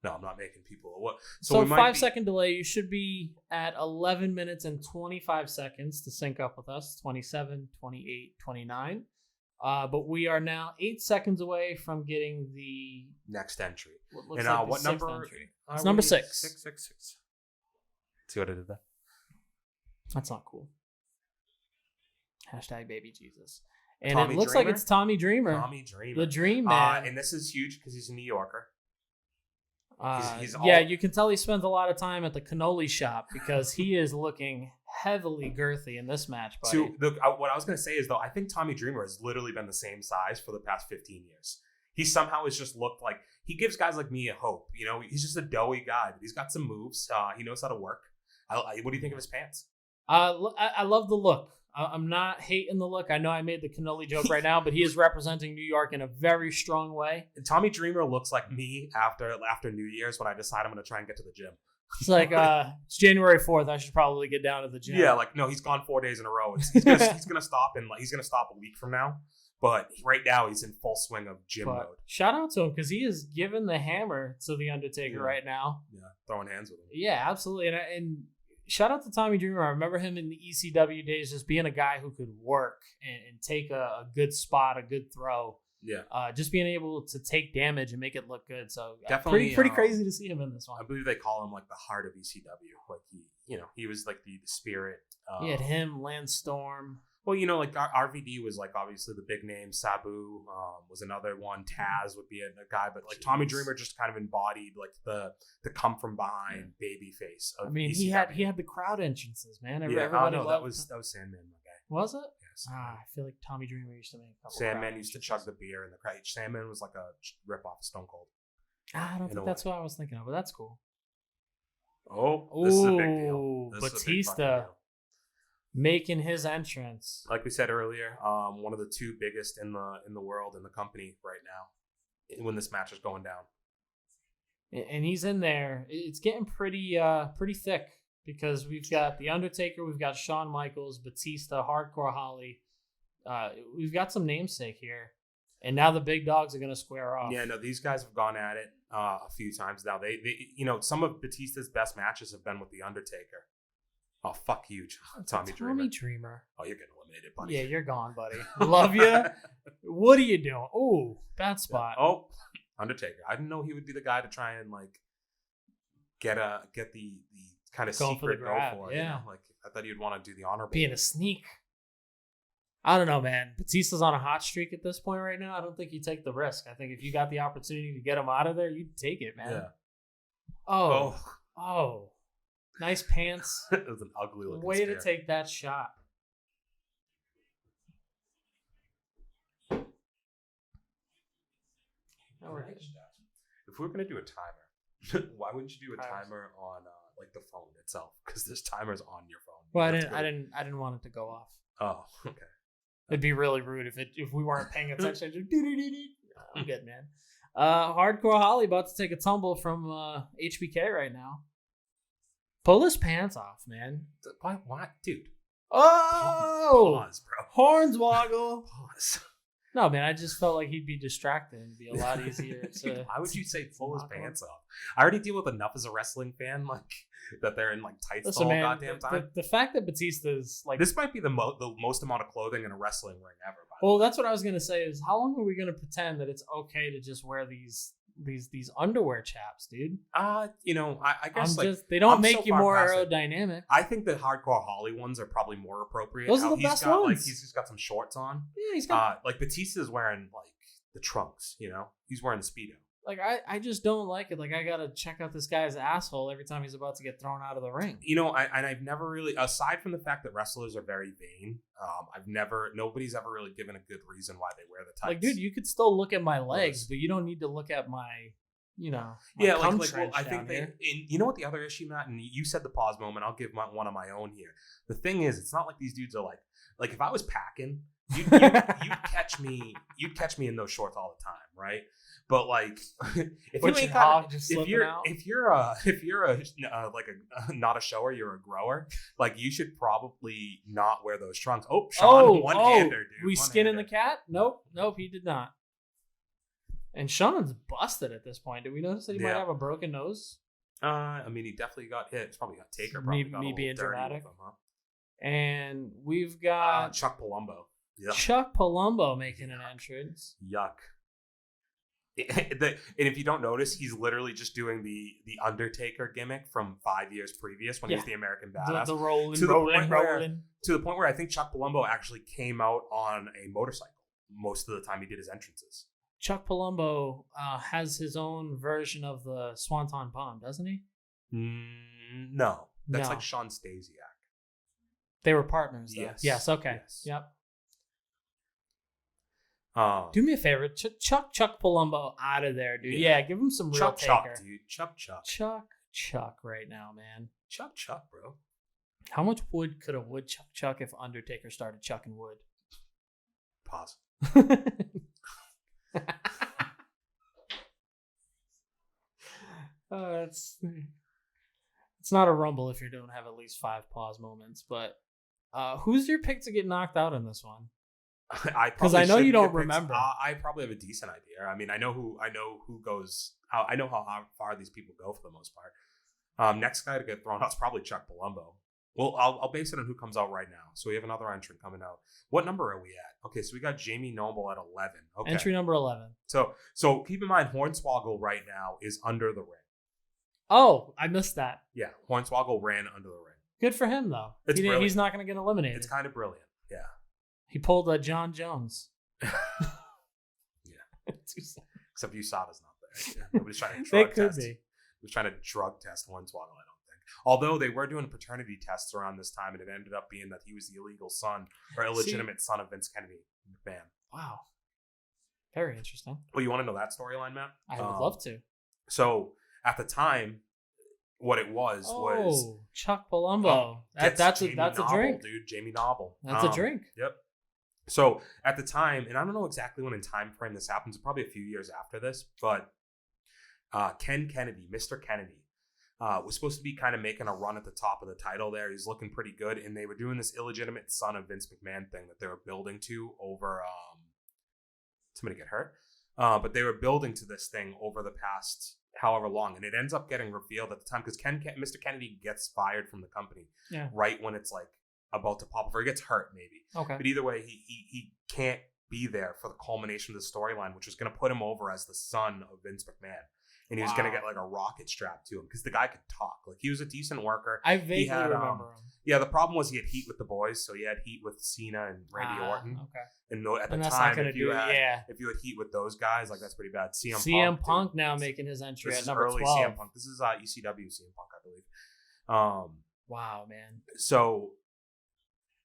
I'm not making people. What? So 5-second delay. You should be at 11 minutes and 25 seconds to sync up with us. 27, 28, 29. But we are now 8 seconds away from getting the next entry. And what number? It's number 6. 666. See what I did there? That's not cool. #baby Jesus. And it looks like it's Tommy Dreamer. The Dream Man. And this is huge because he's a New Yorker. You can tell he spends a lot of time at the cannoli shop because he is looking heavily girthy in this match, buddy. So what I was going to say is, though, I think Tommy Dreamer has literally been the same size for the past 15 years. He somehow has just looked like he gives guys like me a hope. He's just a doughy guy, but he's got some moves. He knows how to work. What do you think of his pants? I love the look. I'm not hating the look. I know I made the cannoli joke right now, but he is representing New York in a very strong way. Tommy Dreamer looks like me after New Year's when I decide I'm going to try and get to the gym. It's like it's January 4th. I should probably get down to the gym. Yeah, no, he's gone 4 days in a row. He's gonna stop he's gonna stop a week from now. But right now he's in full swing of gym mode. Shout out to him because he is giving the hammer to the Undertaker right now. Yeah, throwing hands with him. Yeah, absolutely. And shout out to Tommy Dreamer. I remember him in the ECW days just being a guy who could work and take a good spot, a good throw. Yeah. Just being able to take damage and make it look good. So definitely pretty crazy to see him in this one. I believe they call him like the heart of ECW. Like he was like the spirit. He had him, Lance Storm. Well, RVD was like obviously the big name. Sabu was another one. Taz would be a guy, but like Tommy Dreamer just kind of embodied like the come from behind baby face. Of ECW. he had the crowd entrances, man. Everybody that was Sandman, my guy. Was it? Yes. I feel like Tommy Dreamer used to make a couple. Sandman used to chug the beer in the crowd. Sandman was like a rip off of Stone Cold. I don't think that's what I was thinking of, but that's cool. Oh, this is a big deal. Batista making his entrance. Like we said earlier, one of the two biggest in the world in the company right now when this match is going down. And he's in there. It's getting pretty thick because we've got The Undertaker, we've got Shawn Michaels, Batista, Hardcore Holly. We've got some namesake here. And now the big dogs are going to square off. Yeah, no, these guys have gone at it a few times now. They some of Batista's best matches have been with The Undertaker. Oh, fuck you, Tommy Dreamer. Tommy Dreamer. Oh, you're getting eliminated, buddy. Yeah, you're gone, buddy. Love you. What are you doing? Oh, bad spot. Yeah. Oh, Undertaker. I didn't know he would be the guy to try and like get the kind of Going for the secret grab, go for. yeah. You know? Like I thought you'd want to do the honorable. Being a sneak. I don't know, man. Batista's on a hot streak at this point right now. I don't think you take the risk. I think if you got the opportunity to get him out of there, you'd take it, man. Yeah. Oh. Nice pants. It was an ugly looking Way spear. to take that shot. If we were gonna do a timer, why wouldn't you do a timer on like the phone itself? Because there's timers on your phone. Well, I didn't want it to go off. Oh, okay. It'd be really rude if we weren't paying attention. I'm good, man. Hardcore Holly about to take a tumble from HBK right now. Pull his pants off, man. Why, dude? Oh, Pause, bro. Hornswoggle. Pause. No, man, I just felt like he'd be distracted and it'd be a lot easier to. Why would you say pull his pants off? I already deal with enough as a wrestling fan, like that they're in like tights the whole goddamn time. The fact that Batista's like this might be the most amount of clothing in a wrestling ring ever. Well, that's what I was gonna say. Is how long are we gonna pretend that it's okay to just wear these underwear chaps, dude? You know, I guess they don't make so you more it. aerodynamic. I think the Hardcore Holly ones are probably more appropriate. Those are the best ones. Like he's just got some shorts on. Yeah, he's got like Batista's wearing like the trunks. You know, he's wearing the Speedo. Like I just don't like it. Like I gotta check out this guy's asshole every time he's about to get thrown out of the ring. You know, I've never really, aside from the fact that wrestlers are very vain, nobody's ever really given a good reason why they wear the tights. Like, dude, you could still look at my legs, but you don't need to look at my, my I think you know what the other issue, Matt, and you said the pause moment. I'll give one of my own here. The thing is, it's not like these dudes are like if I was packing, you'd catch me in those shorts all the time, right? But like, if you're not a shower, you're a grower. Like you should probably not wear those trunks. Oh, Shawn, one-hander, dude. We skinning the cat? Nope, he did not. And Shawn's busted at this point. Did we notice that he might have a broken nose? I mean, he definitely got hit. It's probably got Taker. Me being dramatic. Him, huh? And we've got Chuck Palumbo. Yep. Chuck Palumbo making an entrance. Yuck. And if you don't notice, he's literally just doing the Undertaker gimmick from 5 years previous when he was the American Badass. The rolling. To the point where I think Chuck Palumbo actually came out on a motorcycle most of the time he did his entrances. Chuck Palumbo has his own version of the Swanton Bomb, doesn't he? No. That's like Shawn Stasiak. They were partners, though. Yes, okay. Yes. Yep. Do me a favor, Chuck Palumbo out of there, dude. Yeah, give him some real Taker. Chuck, dude. Chuck right now, man. Chuck, bro. How much wood could a woodchuck chuck if Undertaker started chucking wood? Pause. It's not a rumble if you don't have at least 5 pause moments, but who's your pick to get knocked out in this one? Because I know you don't remember. I probably have a decent idea. I mean, I know who goes. I know how far these people go for the most part. Next guy to get thrown out is probably Chuck Palumbo. Well, I'll base it on who comes out right now. So we have another entrant coming out. What number are we at? Okay, so we got Jamie Noble at 11. Okay. Entry number 11. So keep in mind, Hornswoggle right now is under the ring. Oh, I missed that. Yeah, Hornswoggle ran under the ring. Good for him, though. He's not going to get eliminated. It's kind of brilliant. Yeah. He pulled a John Jones. Yeah. Except USADA's not there. Yeah. Nobody's trying to drug test. He was trying to drug test Hornswoggle, I don't think. Although they were doing paternity tests around this time, and it ended up being that he was the illegal son or illegitimate son of Vince Kennedy McMahon. Wow. Very interesting. Well, you want to know that storyline, Matt? I would love to. So at the time, what it was Chuck Palumbo. That's a drink, dude. Jamie Noble. That's a drink. Yep. So at the time, and I don't know exactly when in time frame this happens, probably a few years after this, but Ken Kennedy, Mr. Kennedy, was supposed to be kind of making a run at the top of the title there. He's looking pretty good, and they were doing this illegitimate son of Vince McMahon thing that they were building to over somebody get hurt. But they were building to this thing over the past however long, and it ends up getting revealed at the time because Mr. Kennedy gets fired from the company right when it's like about to pop over. He gets hurt maybe. Okay. But either way, he can't be there for the culmination of the storyline, which was going to put him over as the son of Vince McMahon. And he was going to get like a rocket strapped to him because the guy could talk. Like he was a decent worker. I vaguely remember him. Yeah, the problem was he had heat with the boys, so he had heat with Cena and Randy Orton. Okay. And at the time, if you had heat with those guys, like that's pretty bad. CM Punk now making his entry at number 12. CM Punk. This is ECW CM Punk, I believe. Wow, man. So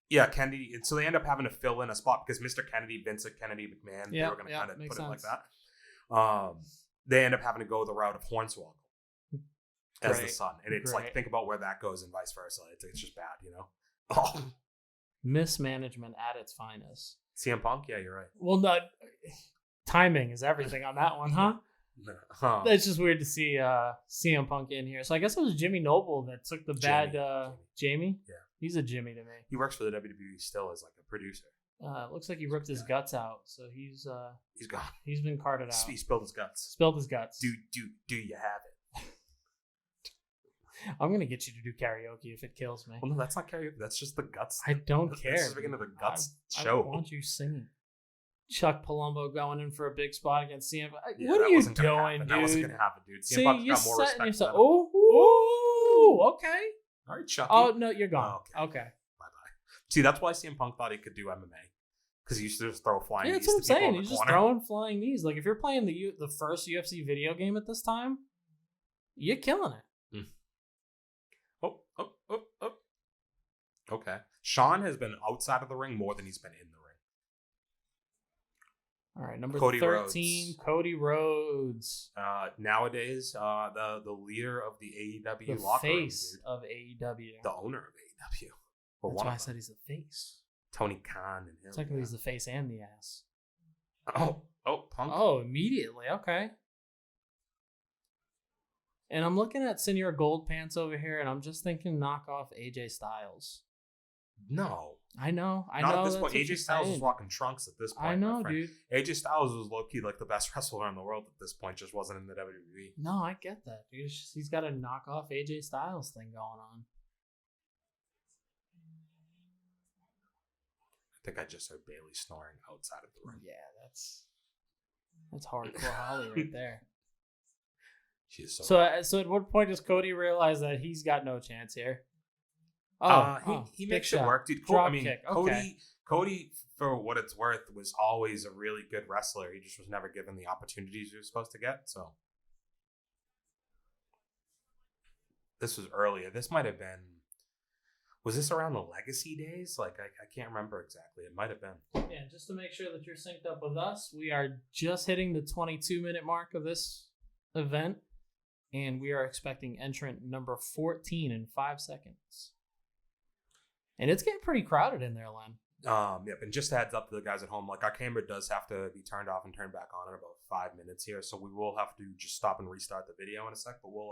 yeah, Kennedy. So they end up having to fill in a spot because Mr. Kennedy, Vincent Kennedy McMahon, they were going to kind of put it like that. They end up having to go the route of Hornswoggle as the son. And it's like, think about where that goes and vice versa. It's just bad, you know? Oh. Mismanagement at its finest. CM Punk? Yeah, you're right. Well, timing is everything on that one, huh? No. It's just weird to see CM Punk in here. So I guess it was Jimmy Noble that took the bad Jamie? Yeah. He's a Jimmy to me. He works for the WWE still as like a producer. Looks like he ripped his guts out, so he's gone. He's been carted out. He spilled his guts. Spilled his guts. Do you have it? I'm gonna get you to do karaoke if it kills me. Well, no, that's not karaoke. That's just the guts. I don't care. This is the beginning of the guts I show. I want you singing. Chuck Palumbo going in for a big spot against CM. Yeah, what are you doing, dude? That wasn't gonna happen, dude. CM Punk's got more respect. Okay. All right, Chucky. Oh no, you're gone. Oh, okay. See, that's why CM Punk thought he could do MMA. Because he used to just throw flying knees. Yeah, that's what I'm saying. He's just throwing flying knees. Like, if you're playing the first UFC video game at this time, you're killing it. Oh. Okay. Shawn has been outside of the ring more than he's been in the ring. All right, number 13, Cody Rhodes. Nowadays, the leader of the AEW locker room. The face of AEW. The owner of AEW. That's why I said he's the face. Tony Khan and him. Technically, he's the face and the ass. Oh, Punk. Oh, immediately. Okay. And I'm looking at Senior Gold Pants over here, and I'm just thinking knock off AJ Styles. No. I know. Not at this point. AJ Styles was walking trunks at this point. I know, dude. AJ Styles was low-key like the best wrestler in the world at this point, just wasn't in the WWE. No, I get that, dude. It's just, he's got a knock off AJ Styles thing going on. I think I just heard Bailey snoring outside of the room. Yeah, that's hardcore Holly right there. She is so at what point does Cody realize that he's got no chance here? He makes it work, dude. Cody, for what it's worth, was always a really good wrestler. He just was never given the opportunities he was supposed to get. So this was earlier. This might have been. Was this around the Legacy days? Like, I can't remember exactly. It might have been. Yeah, just to make sure that you're synced up with us, we are just hitting the 22-minute mark of this event, and we are expecting entrant number 14 in 5 seconds. And it's getting pretty crowded in there, Len. Yep, and just a heads up to the guys at home, like our camera does have to be turned off and turned back on in about 5 minutes here, so we will have to just stop and restart the video in a sec, but we'll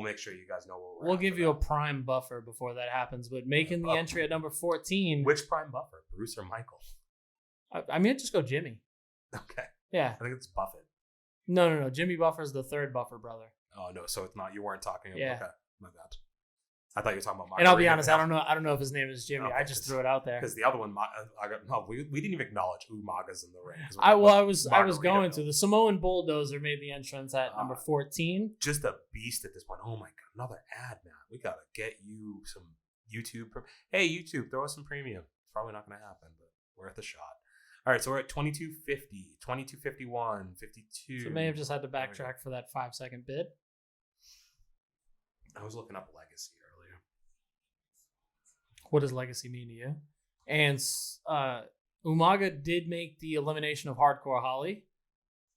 make sure you guys know where we're We'll give you a prime buffer before that happens, but making the entry at number 14. Which prime buffer, Bruce or Michael? I mean, just go Jimmy. Okay. Yeah. I think it's Buffett. No. Jimmy Buffer's the third Buffer brother. Oh no, so it's not. You weren't talking about. Yeah. Okay, my bad. I thought you were talking about Michael. And I'll be honest, I don't know if his name is Jimmy. Okay, I just threw it out there because the other one, we didn't even acknowledge Umaga's in the ring. I was going to. The Samoan Bulldozer made the entrance at number 14. Just a beast at this point. Oh my god, another ad, man. We gotta get you some YouTube. Hey YouTube, throw us some premium. It's probably not gonna happen, but worth a shot. All right, so we're at 2250, 2251, 52. So may have just had to backtrack for that 5 second bid. I was looking up Legacy earlier. What does Legacy mean to you? And Umaga did make the elimination of Hardcore Holly.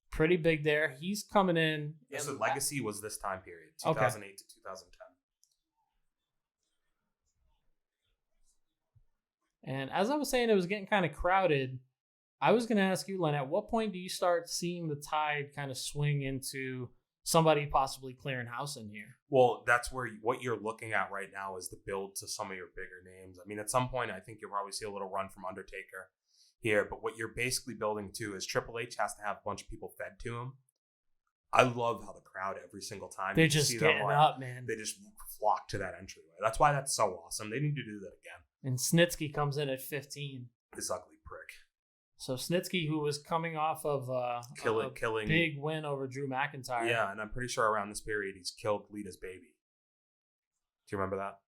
Pretty big there. He's coming in. Yeah, so Legacy was this time period, 2008 to 2010. And as I was saying, it was getting kind of crowded. I was going to ask you, Len, at what point do you start seeing the tide kind of swing into somebody possibly clearing house in here? Well, that's where what you're looking at right now is the build to some of your bigger names. I mean, at some point, I think you'll probably see a little run from Undertaker. here, but what you're basically building to is Triple H has to have a bunch of people fed to him. I love how the crowd every single time they're just getting up, man. They just flock to that entryway. That's why that's so awesome. They need to do that again. And Snitsky comes in at 15. This ugly prick. So Snitsky, who was coming off of a big win over Drew McIntyre. Yeah, and I'm pretty sure around this period he's killed Lita's baby. Do you remember that?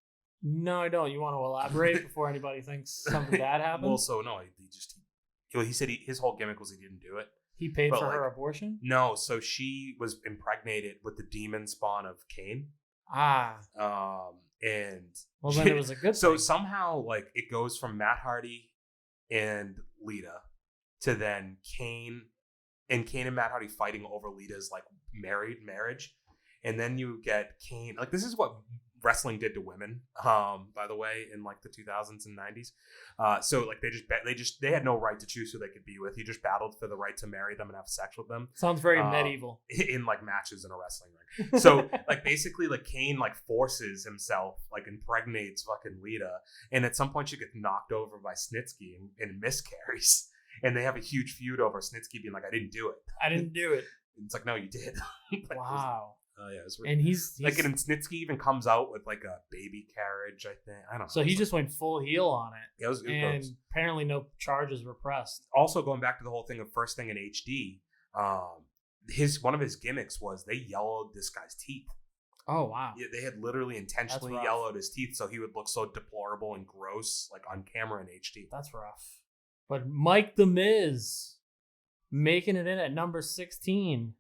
No, I don't. You want to elaborate before anybody thinks something bad happened? Well, so no, he said his whole gimmick was he didn't do it. He paid for her abortion? No, so she was impregnated with the demon spawn of Cain. Ah. And well, then it was a good so thing. Somehow, like, it goes from Matt Hardy and Lita to then Cain and Matt Hardy fighting over Lita's like marriage, and then you get Cain. Like, this is what wrestling did to women, by the way, in like the 2000s and 90s. So like they had no right to choose who they could be with. He just battled for the right to marry them and have sex with them. Sounds very medieval in like matches in a wrestling ring. So like basically like Cain like forces himself, like impregnates fucking Lita, and at some point she gets knocked over by Snitsky and miscarries, and they have a huge feud over Snitsky being like, I didn't do it. And it's like, no, you did. Wow. Oh yeah, it's and he's like, and Snitsky even comes out with like a baby carriage, I think. I don't know. So he just went full heel on it. It was and apparently no charges were pressed. Also, going back to the whole thing of first thing in HD, one of his gimmicks was they yellowed this guy's teeth. Oh wow! Yeah, they had literally intentionally yellowed his teeth so he would look so deplorable and gross, like on camera in HD. That's rough. But Mike the Miz making it in at number 16.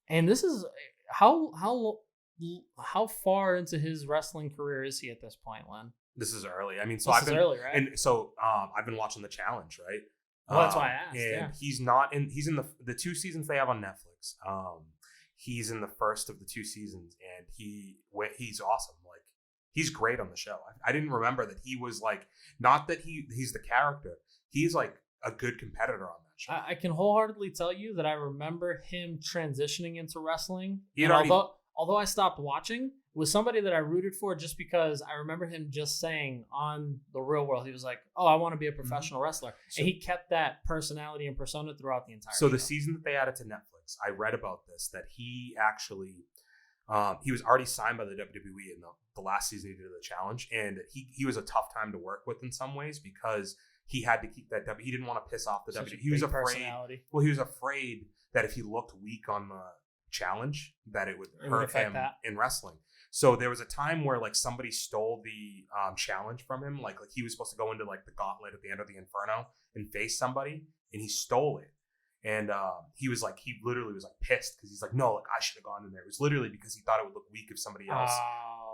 And this is how far into his wrestling career is he at this point, Len? This is early. I mean, early, right? And so I've been watching the challenge, right? Well, that's why I asked. And he's not in. He's in the 2 seasons they have on Netflix. He's in the first of the 2 seasons, and he's awesome. Like, he's great on the show. I didn't remember that he was like, not that he's the character. He's like a good competitor on that show. I can wholeheartedly tell you that I remember him transitioning into wrestling. Although I stopped watching, was somebody that I rooted for just because I remember him just saying on The Real World, he was like, oh, I want to be a professional wrestler. And he kept that personality and persona throughout the entire show. So the season that they added to Netflix, I read about this, that he actually, he was already signed by the WWE in the last season he did the challenge. And he was a tough time to work with in some ways because he had to keep that W. He didn't want to piss off the WWE. He was afraid. Well, he was afraid that if he looked weak on the challenge, that it would hurt him in wrestling. So there was a time where like somebody stole the challenge from him. Like he was supposed to go into like the gauntlet at the end of the Inferno and face somebody, and he stole it. And he literally was like pissed because he's like, no, like I should have gone in there. It was literally because he thought it would look weak if somebody else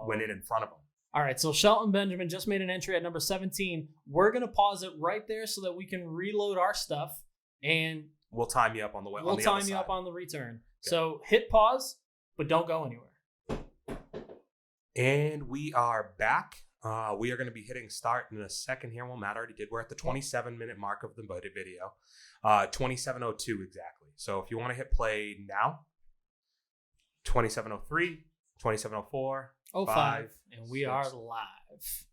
went in front of him. All right, so Shelton Benjamin just made an entry at number 17. We're going to pause it right there so that we can reload our stuff, and we'll time you up on the way. We'll time you up on the return. Okay. So hit pause, but don't go anywhere. And we are back. We are going to be hitting start in a second here. Well, Matt already did. We're at the 27-minute mark of the video. 27:02 exactly. So if you want to hit play now, 27:03, 27:04. 05, and we are live.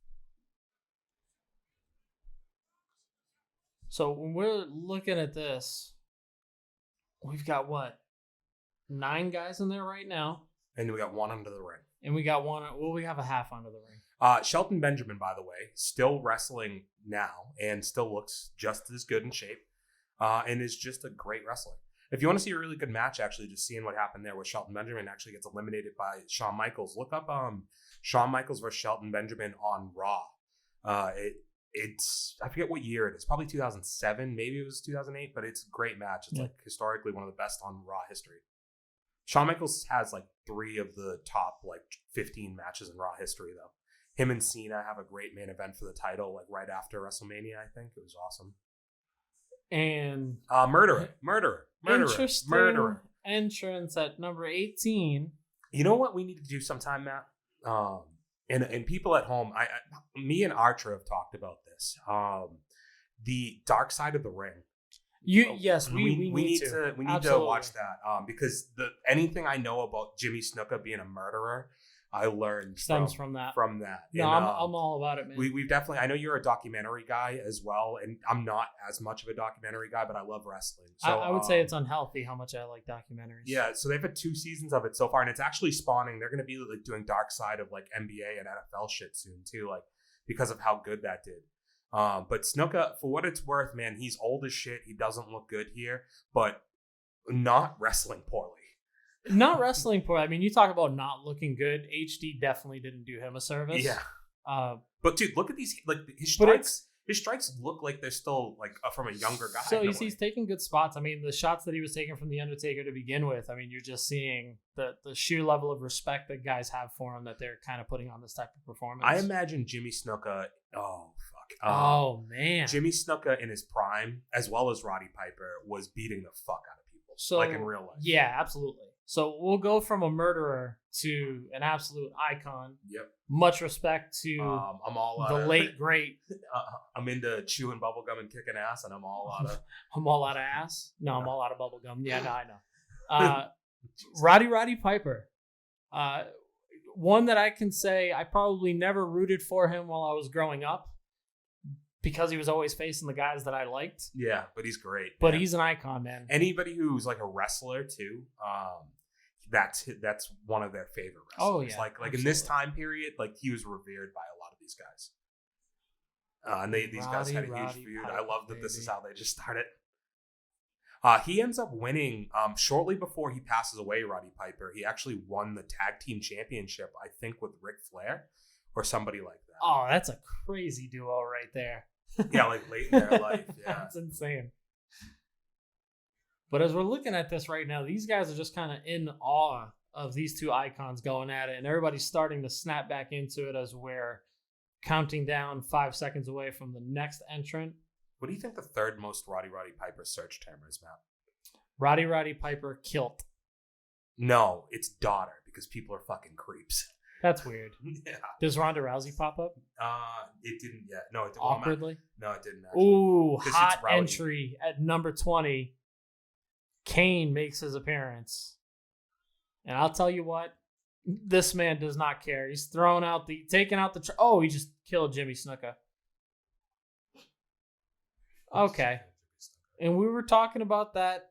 So when we're looking at this, we've got 9 guys in there right now, and we got 1 under the ring, and we got 1. Well, we have a half under the ring. Shelton Benjamin, by the way, still wrestling now and still looks just as good in shape, and is just a great wrestler. If you want to see a really good match, actually, just seeing what happened there, where Shelton Benjamin actually gets eliminated by Shawn Michaels. Look up Shawn Michaels versus Shelton Benjamin on Raw. It's I forget what year it is. Probably 2007, maybe it was 2008, but it's a great match. It's like historically one of the best on Raw history. Shawn Michaels has like 3 of the top like 15 matches in Raw history, though. Him and Cena have a great main event for the title, like right after WrestleMania. I think it was awesome. And murderer. Interesting entrance at number 18. You know what we need to do sometime, Matt? And people at home, me and Archer have talked about this. The dark side of the ring. We need to watch that. Because anything I know about Jimmy Snuka being a murderer, I learned stems from that. From that. No, And, I'm all about it, man. We've definitely. I know you're a documentary guy as well, and I'm not as much of a documentary guy, but I love wrestling. So I would say it's unhealthy how much I like documentaries. Yeah, so they've had 2 seasons of it so far, and it's actually spawning. They're going to be like doing dark side of like NBA and NFL shit soon too, like because of how good that did. But Snuka, for what it's worth, man, he's old as shit. He doesn't look good here, but not wrestling poorly. Not wrestling poorly. I mean, you talk about not looking good. HD definitely didn't do him a service. Yeah. But dude, look at these. Like his strikes look like they're still like from a younger guy. So he's taking good spots. I mean, the shots that he was taking from the Undertaker to begin with. I mean, you're just seeing the sheer level of respect that guys have for him that they're kind of putting on this type of performance. I imagine Jimmy Snuka. Oh fuck. Oh man. Jimmy Snuka in his prime, as well as Roddy Piper, was beating the fuck out of people. So like in real life. Yeah, absolutely. So we'll go from a murderer to an absolute icon. Yep. Much respect to I'm all the late great. I'm into chewing bubblegum and kicking ass, and I'm all out of. I'm all out of ass. No, I'm all out of bubblegum. Yeah, no, I know. Roddy Piper. One that I can say I probably never rooted for him while I was growing up because he was always facing the guys that I liked. Yeah, but he's great. But man. he's an icon, man. Anybody who's like a wrestler too, that's one of their favorite wrestlers. Oh yeah, like absolutely. in this time period, like he was revered by a lot of these guys. And these guys had a huge feud. Piper, I love that baby. this is how they just started. He ends up winning shortly before he passes away. Roddy Piper. He actually won the tag team championship, I think, with Ric Flair or somebody like that. Oh, that's a crazy duo right there. Yeah, like late in their life. Yeah, that's insane. But as we're looking at this right now, these guys are just kind of in awe of these two icons going at it, and everybody's starting to snap back into it as we're counting down 5 seconds away from the next entrant. What do you think the third most Roddy Piper search term is, Matt? Roddy Piper kilt. No, it's daughter because people are fucking creeps. That's weird. Yeah. Does Ronda Rousey pop up? It didn't yet. No, it didn't. Awkwardly? No, it didn't actually. Ooh, hot entry at number 20. Kane makes his appearance. And I'll tell you what, this man does not care. He's taking out the he just killed Jimmy Snuka. Okay. And we were talking about that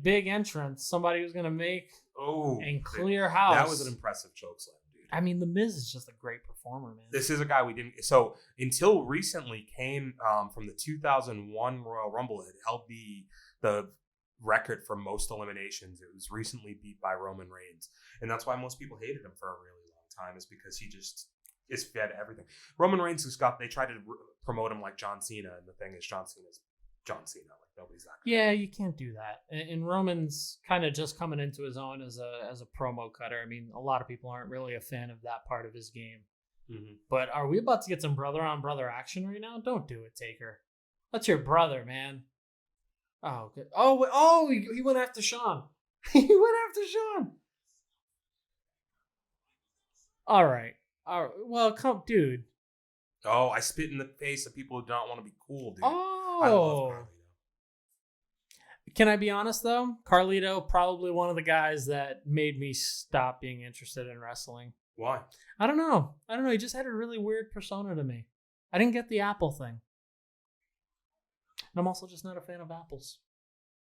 big entrance somebody was going to make and clear house. That was an impressive chokeslam, dude. I mean, The Miz is just a great performer, man. This is a guy we didn't... So, until recently, Kane, from the 2001 Royal Rumble, had held the record for most eliminations. It was recently beat by Roman Reigns. And that's why most people hated him for a really long time, is because he just is fed everything. Roman Reigns they tried to promote him like John Cena, and the thing is John Cena's John Cena. Like, nobody's that good. Yeah, you can't do that. And Roman's kind of just coming into his own as a promo cutter. I mean, a lot of people aren't really a fan of that part of his game. Mm-hmm. But are we about to get some brother on brother action right now? Don't do it, Taker. That's your brother, man. Oh, good. Oh, he went after Shawn. He went after Shawn. All right. Well, dude. Oh, I spit in the face of people who don't want to be cool, dude. Oh. I love Carlito. Can I be honest, though? Carlito, probably one of the guys that made me stop being interested in wrestling. Why? I don't know. He just had a really weird persona to me. I didn't get the apple thing. And I'm also just not a fan of apples.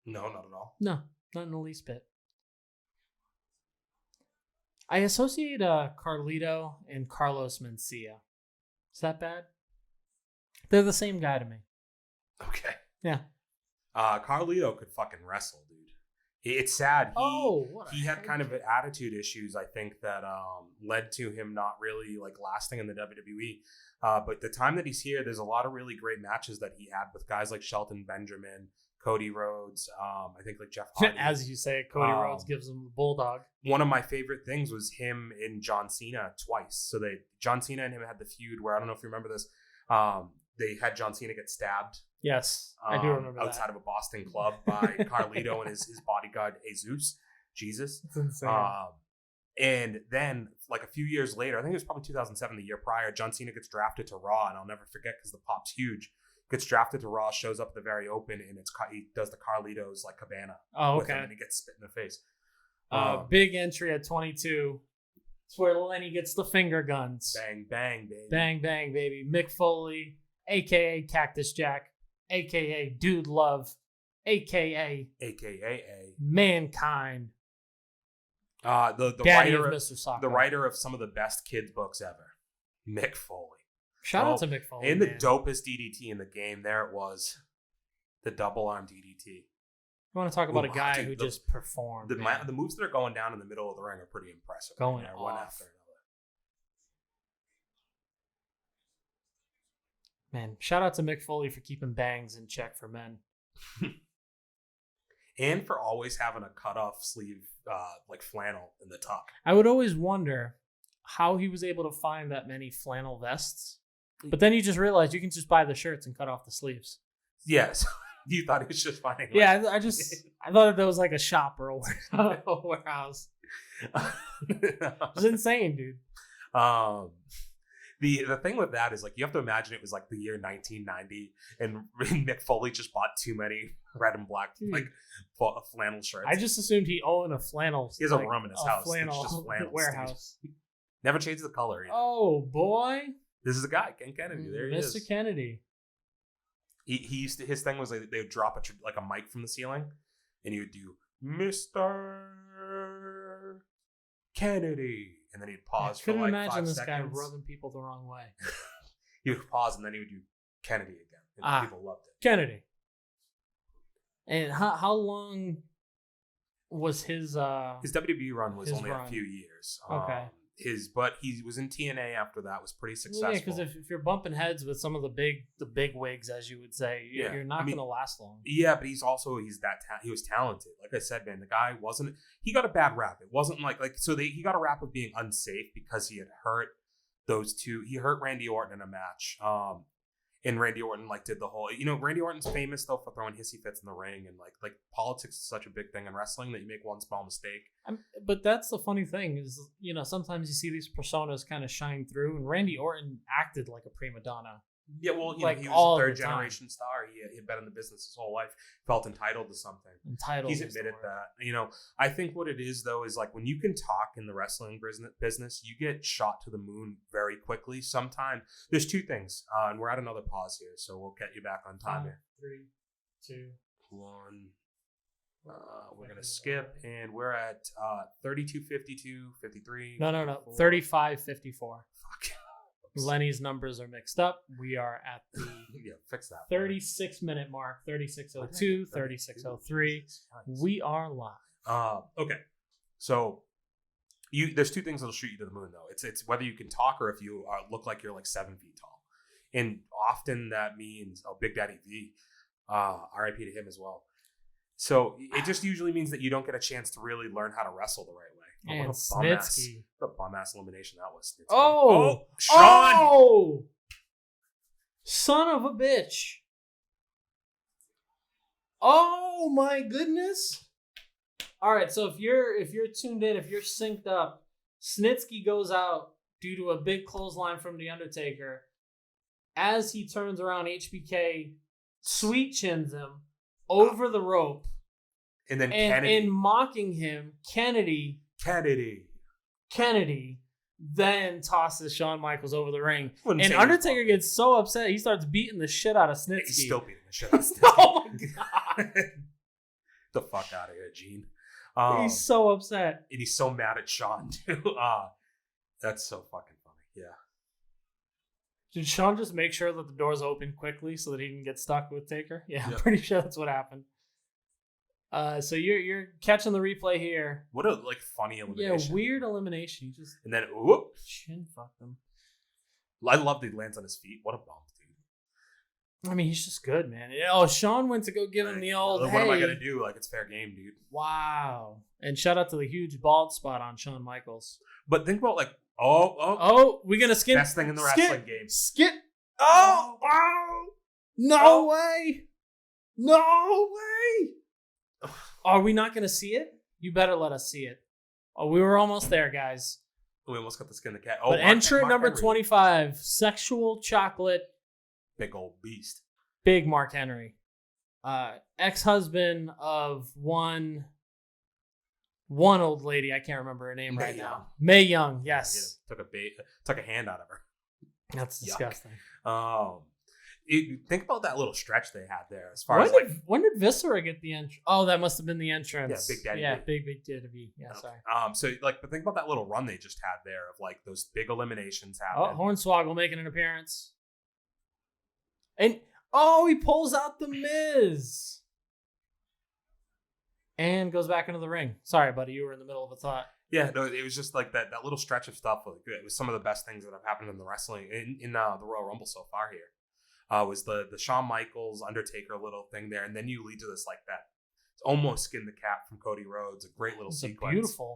No, not at all. No, not in the least bit. I associate Carlito and Carlos Mencia. Is that bad? They're the same guy to me. Okay. Yeah. Carlito could fucking wrestle, dude. It's sad. He had kind of attitude issues, I think, that led to him not really like lasting in the WWE. But the time that he's here, there's a lot of really great matches that he had with guys like Shelton Benjamin, Cody Rhodes, I think like Jeff Hardy. As you say, Cody Rhodes gives him the bulldog. One of my favorite things was him and John Cena twice. So John Cena and him had the feud where, I don't know if you remember this, they had John Cena get stabbed. Yes, I do remember that. Outside of a Boston club by Carlito and his bodyguard, Jesus. It's insane. And then, like a few years later, I think it was probably 2007, the year prior, John Cena gets drafted to Raw, and I'll never forget because the pop's huge. Gets drafted to Raw, shows up at the very open, and he does the Carlitos like cabana. Oh, with okay. him, and he gets spit in the face. Big entry at 22. It's where Lenny gets the finger guns. Bang, bang, baby. Bang, bang, baby. Mick Foley, a.k.a. Cactus Jack, a.k.a. Dude Love, a.k.a. Mankind. The Daddy writer of Mr. Socko. The writer of some of the best kids books ever, Mick Foley. Shout out to Mick Foley. And the dopest DDT in the game. There it was, the double arm DDT. You want to talk about a guy who just performed? The moves that are going down in the middle of the ring are pretty impressive. Going right off. One after another. Man, shout out to Mick Foley for keeping bangs in check for men. And for always having a cut-off sleeve, like flannel in the tuck. I would always wonder how he was able to find that many flannel vests. But then you just realize you can just buy the shirts and cut off the sleeves. Yes. You thought he was just finding... Yeah, I thought that was like a shop or a warehouse. It's insane, dude. The thing with that is, like, you have to imagine it was like the year 1990 and Mick Foley just bought too many red and black flannel shirts. I just assumed he owned a flannel. He has a room in his house. Flannel just flannels, warehouse. Never changes the color either. Oh boy, this is a guy, Ken Kennedy. There he is, Mr. Kennedy. He used to, his thing was like they would drop a mic from the ceiling, and he would do Mr. Kennedy. And then he'd pause for like 5 seconds. Couldn't imagine this guy rubbing people the wrong way. He would pause and then he would do Kennedy again. And people loved it. Kennedy. And how long was his WWE run was only run? A few years. Okay. But he was in TNA after that, was pretty successful. Yeah, because if you're bumping heads with some of the big wigs, as you would say, you're not going to last long. Yeah, but he was talented. Like I said, man, the guy he got a bad rap. It wasn't he got a rap of being unsafe because he had hurt those two. He hurt Randy Orton in a match. And Randy Orton did the whole, Randy Orton's famous though for throwing hissy fits in the ring, and like politics is such a big thing in wrestling that you make one small mistake. But that's the funny thing is, sometimes you see these personas kind of shine through, and Randy Orton acted like a prima donna. Yeah, well, he was a third generation star. He had been in the business his whole life, felt entitled to something. He's admitted that. I think what it is though is like when you can talk in the wrestling business, you get shot to the moon very quickly. Sometimes there's two things, and we're at another pause here, so we'll get you back on time here. 3, 2, 1. We're gonna skip, and we're at 32, 52, 53. No, 35, 54. Fuck. Lenny's numbers are mixed up. We are at the fix that 36-minute mark, 36:02, 36:03. We are live. Okay. So there's two things that'll shoot you to the moon though. It's whether you can talk or if you look like you're like 7 feet tall. And often that means Big Daddy V, RIP to him as well. So it just usually means that you don't get a chance to really learn how to wrestle the right way. And Snitsky. What a bum-ass elimination that was. Snitsky. Oh! Shawn! Oh! Son of a bitch. Oh my goodness. All right, so if you're tuned in, if you're synced up, Snitsky goes out due to a big clothesline from The Undertaker. As he turns around, HBK sweet chins him over the rope. And then Kennedy. In mocking him, Kennedy then tosses Shawn Michaels over the ring. And Undertaker gets so upset, he starts beating the shit out of Snitsky. He's still beating the shit out of Snitsky. Oh my God. The fuck out of here, Gene. He's so upset. And he's so mad at Shawn, too. That's so fucking funny. Yeah. Did Shawn just make sure that the doors open quickly so that he can get stuck with Taker? Yeah, I'm pretty sure that's what happened. So you're catching the replay here. What a funny elimination. Yeah, weird elimination. And then whoop, chin fucked him. I love that he lands on his feet. What a bump, dude. I mean, he's just good, man. Oh, Shawn went to go give him the old. What am I gonna do? It's fair game, dude. Wow. And shout out to the huge bald spot on Shawn Michaels. But think about we're gonna skip. Best thing in the wrestling game. Skip. Oh, no way. No way. Are we not going to see it? You better let us see it. Oh, we were almost there, guys. We almost got the skin of the cat. But entrant number 25, Sexual Chocolate. Big old beast. Big Mark Henry. Ex-husband of one one old lady. I can't remember her name Mae right Young. now. Mae Young, yes. Yeah, took a hand out of her. That's disgusting. Think about that little stretch they had there. As far as When did Viscera get the entrance? Oh, that must have been the entrance. Yeah, Big Daddy. Yeah, B. Big Daddy B. Yeah, sorry. So but think about that little run they just had there of like those big eliminations Oh, happening. Hornswoggle making an appearance. And he pulls out the Miz. And goes back into the ring. Sorry, buddy, you were in the middle of a thought. Yeah, no, it was just like that little stretch of stuff. Like, it was some of the best things that have happened in the wrestling in the Royal Rumble so far here. Was the Shawn Michaels Undertaker little thing there, and then you lead to this like that. It's almost skin the cat from Cody Rhodes. A great little sequence. A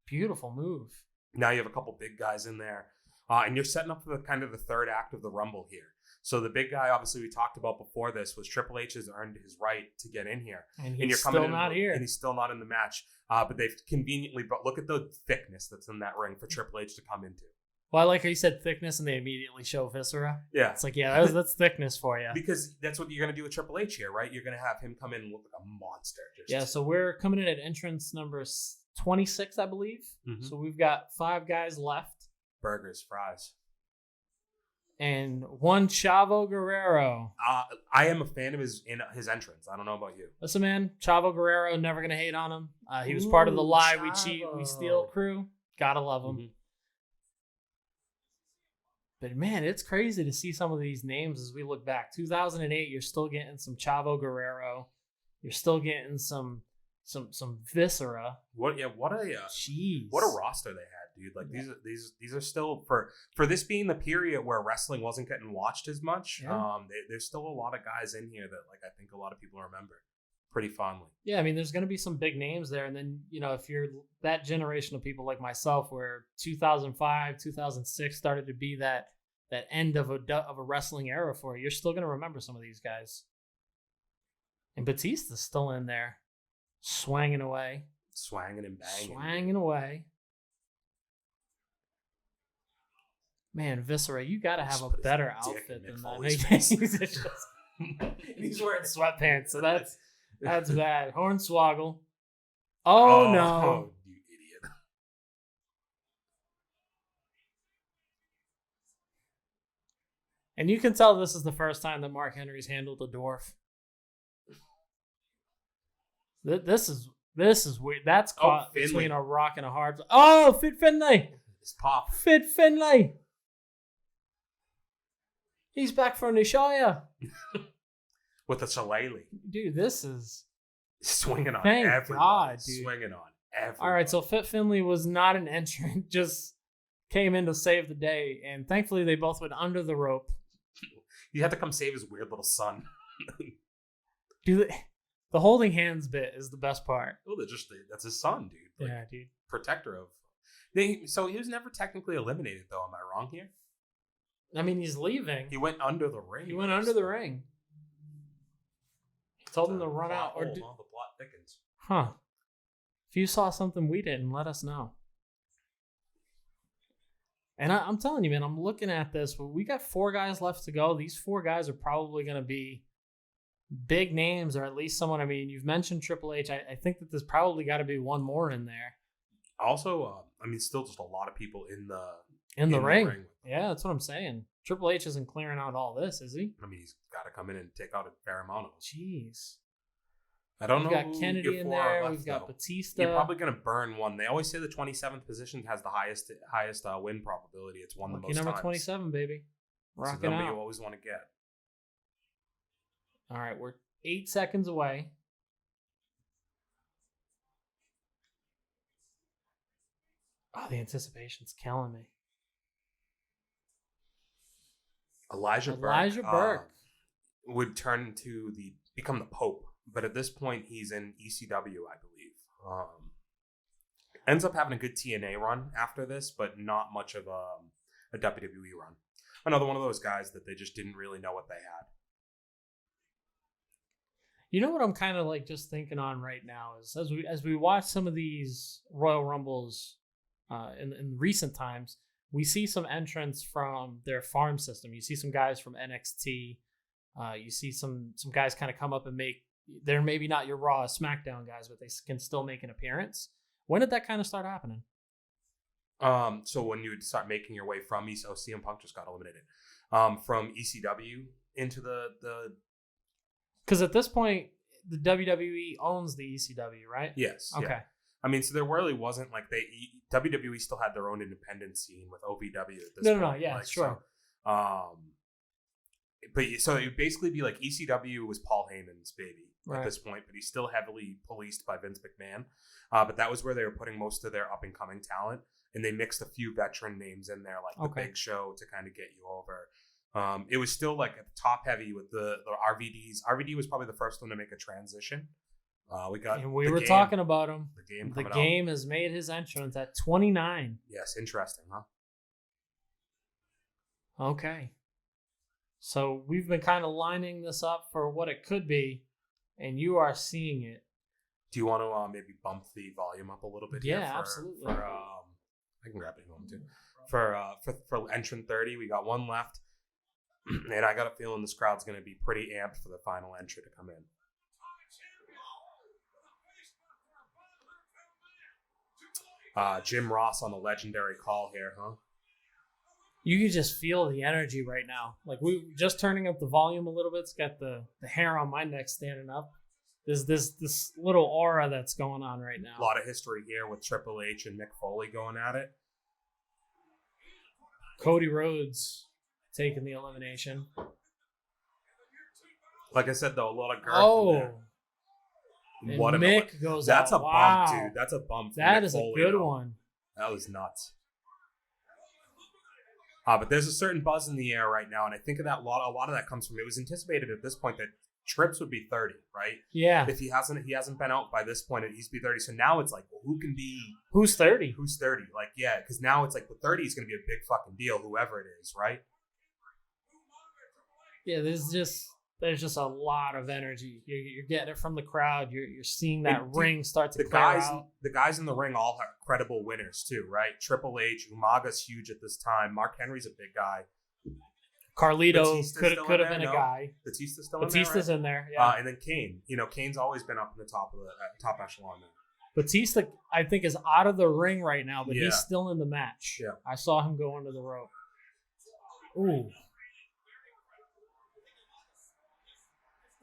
beautiful move. Now you have a couple big guys in there, and you're setting up for the kind of the third act of the Rumble here. So the big guy, obviously, we talked about before this, was Triple H has earned his right to get in here, and you're coming still not here, and he's still not in the match. But they've conveniently, but look at the thickness that's in that ring for Triple H to come into. Well, I like how you said thickness, and they immediately show Viscera. Yeah, it's like, yeah, that's thickness for you. Because that's what you're gonna do with Triple H here, right? You're gonna have him come in and look like a monster. Yeah, so we're coming in at entrance number 26, I believe. Mm-hmm. So we've got 5 guys left. Burgers, fries. And one Chavo Guerrero. I am a fan of his entrance. I don't know about you. Listen, man, Chavo Guerrero, never gonna hate on him. He was part of the Lie, We Cheat, We Steal crew. Gotta love him. Mm-hmm. But man, it's crazy to see some of these names as we look back. 2008, you're still getting some Chavo Guerrero. You're still getting some Viscera. What a roster they had, dude. Like these are still for this being the period where wrestling wasn't getting watched as much. Yeah. There's still a lot of guys in here that like I think a lot of people remember pretty fondly. Yeah, I mean, there's going to be some big names there, and then if you're that generation of people like myself, where 2005, 2006 started to be that end of a wrestling era for you, you're still going to remember some of these guys. And Batista's still in there. Swanging away. Swanging and banging. Swanging away. Man, Viscera, you got to have a better outfit than that. He's wearing sweatpants, so that's bad. Hornswoggle. Oh, no. Oh, you idiot. And you can tell this is the first time that Mark Henry's handled a dwarf. This is weird. That's caught between a rock and a hard. Oh, Fit Finlay. It's pop. Fit Finlay. He's back for Nishaya. With a shillelagh. Dude, this is swinging on thank everyone. God, dude. Swinging on everyone. All right, so Fit Finlay was not an entrant, just came in to save the day, and thankfully they both went under the rope. He had to come save his weird little son. Dude, the holding hands bit is the best part. Oh, that's his son, dude. Yeah, dude. Protector of. So he was never technically eliminated, though. Am I wrong here? I mean, he's leaving. He went under the ring. He went under the ring. He told him to run out. The plot thickens. Huh. If you saw something we didn't, let us know. And I'm telling you, man, I'm looking at this. But we got 4 guys left to go. These 4 guys are probably going to be big names, or at least someone. I mean, you've mentioned Triple H. I think that there's probably got to be one more in there. Also, I mean, still just a lot of people in the ring. Yeah, that's what I'm saying. Triple H isn't clearing out all this, is he? I mean, he's got to come in and take out a fair amount of them. Jeez. I don't know. We've got Kennedy in there. We've got Batista. You're probably going to burn one. They always say the 27th position has the highest win probability. It's won the most number times. 27, baby. Rocking out. It's the number you always want to get. All right, we're 8 seconds away. Oh, the anticipation's killing me. Elijah Burke would turn to become the Pope, but at this point he's in ECW, I believe. Ends up having a good TNA run after this, but not much of a WWE run. Another one of those guys that they just didn't really know what they had. You know what I'm kind of like just thinking on right now is as we watch some of these Royal Rumbles in recent times, we see some entrants from their farm system. You see some guys from NXT. You see some guys kind of come up and they're maybe not your Raw, SmackDown guys, but they can still make an appearance. When did that kind of start happening? So when you would start making your way from CM Punk just got eliminated. From ECW into the because at this point the WWE owns the ECW, right? Yes. Okay. Yeah. I mean, so there really wasn't like WWE still had their own independent scene with OVW at this point. No, yeah, like, sure. So, but so it would basically be like ECW was Paul Heyman's baby at this point, but he's still heavily policed by Vince McMahon. But that was where they were putting most of their up and coming talent, and they mixed a few veteran names in there, like the Big Show, to kind of get you over. It was still like at the top heavy with the RVDs. RVD was probably the first one to make a transition. We were talking about him. The game has made his entrance at 29. Yes, interesting, huh? Okay. So we've been kind of lining this up for what it could be, and you are seeing it. Do you want to maybe bump the volume up a little bit? Yeah, here absolutely. I can grab it if you want to. For entrant 30, we got one left, and I got a feeling this crowd's going to be pretty amped for the final entry to come in. Jim Ross on the legendary call here, huh? You can just feel the energy right now. Like we just turning up the volume a little bit. It's got the hair on my neck standing up. There's this little aura that's going on right now. A lot of history here with Triple H and Mick Foley going at it. Cody Rhodes taking the elimination. Like I said, though, a lot of girth in there. And what Mick goes That's out. a bump, dude. That's a bump. That Mick is Foley, a good one. That was nuts. But there's a certain buzz in the air right now, and I think of that a lot of that comes from it was anticipated at this point that Trips would be 30, right? Yeah. If he hasn't been out by this point, it used to be 30. So now it's like, well, who's 30? Who's 30? Like, yeah, because now it's like the 30 is going to be a big fucking deal, whoever it is, right? Yeah, there's just a lot of energy. You're getting it from the crowd. You're seeing that ring start to clear out. The guys in the ring all are credible winners too, right? Triple H, Umaga's huge at this time. Mark Henry's a big guy. Carlito could have been a guy. Batista's in there, yeah. And then Kane. Kane's always been up in the top of the top echelon there. Batista, I think, is out of the ring right now, but he's still in the match. Yeah. I saw him go under the rope. Ooh.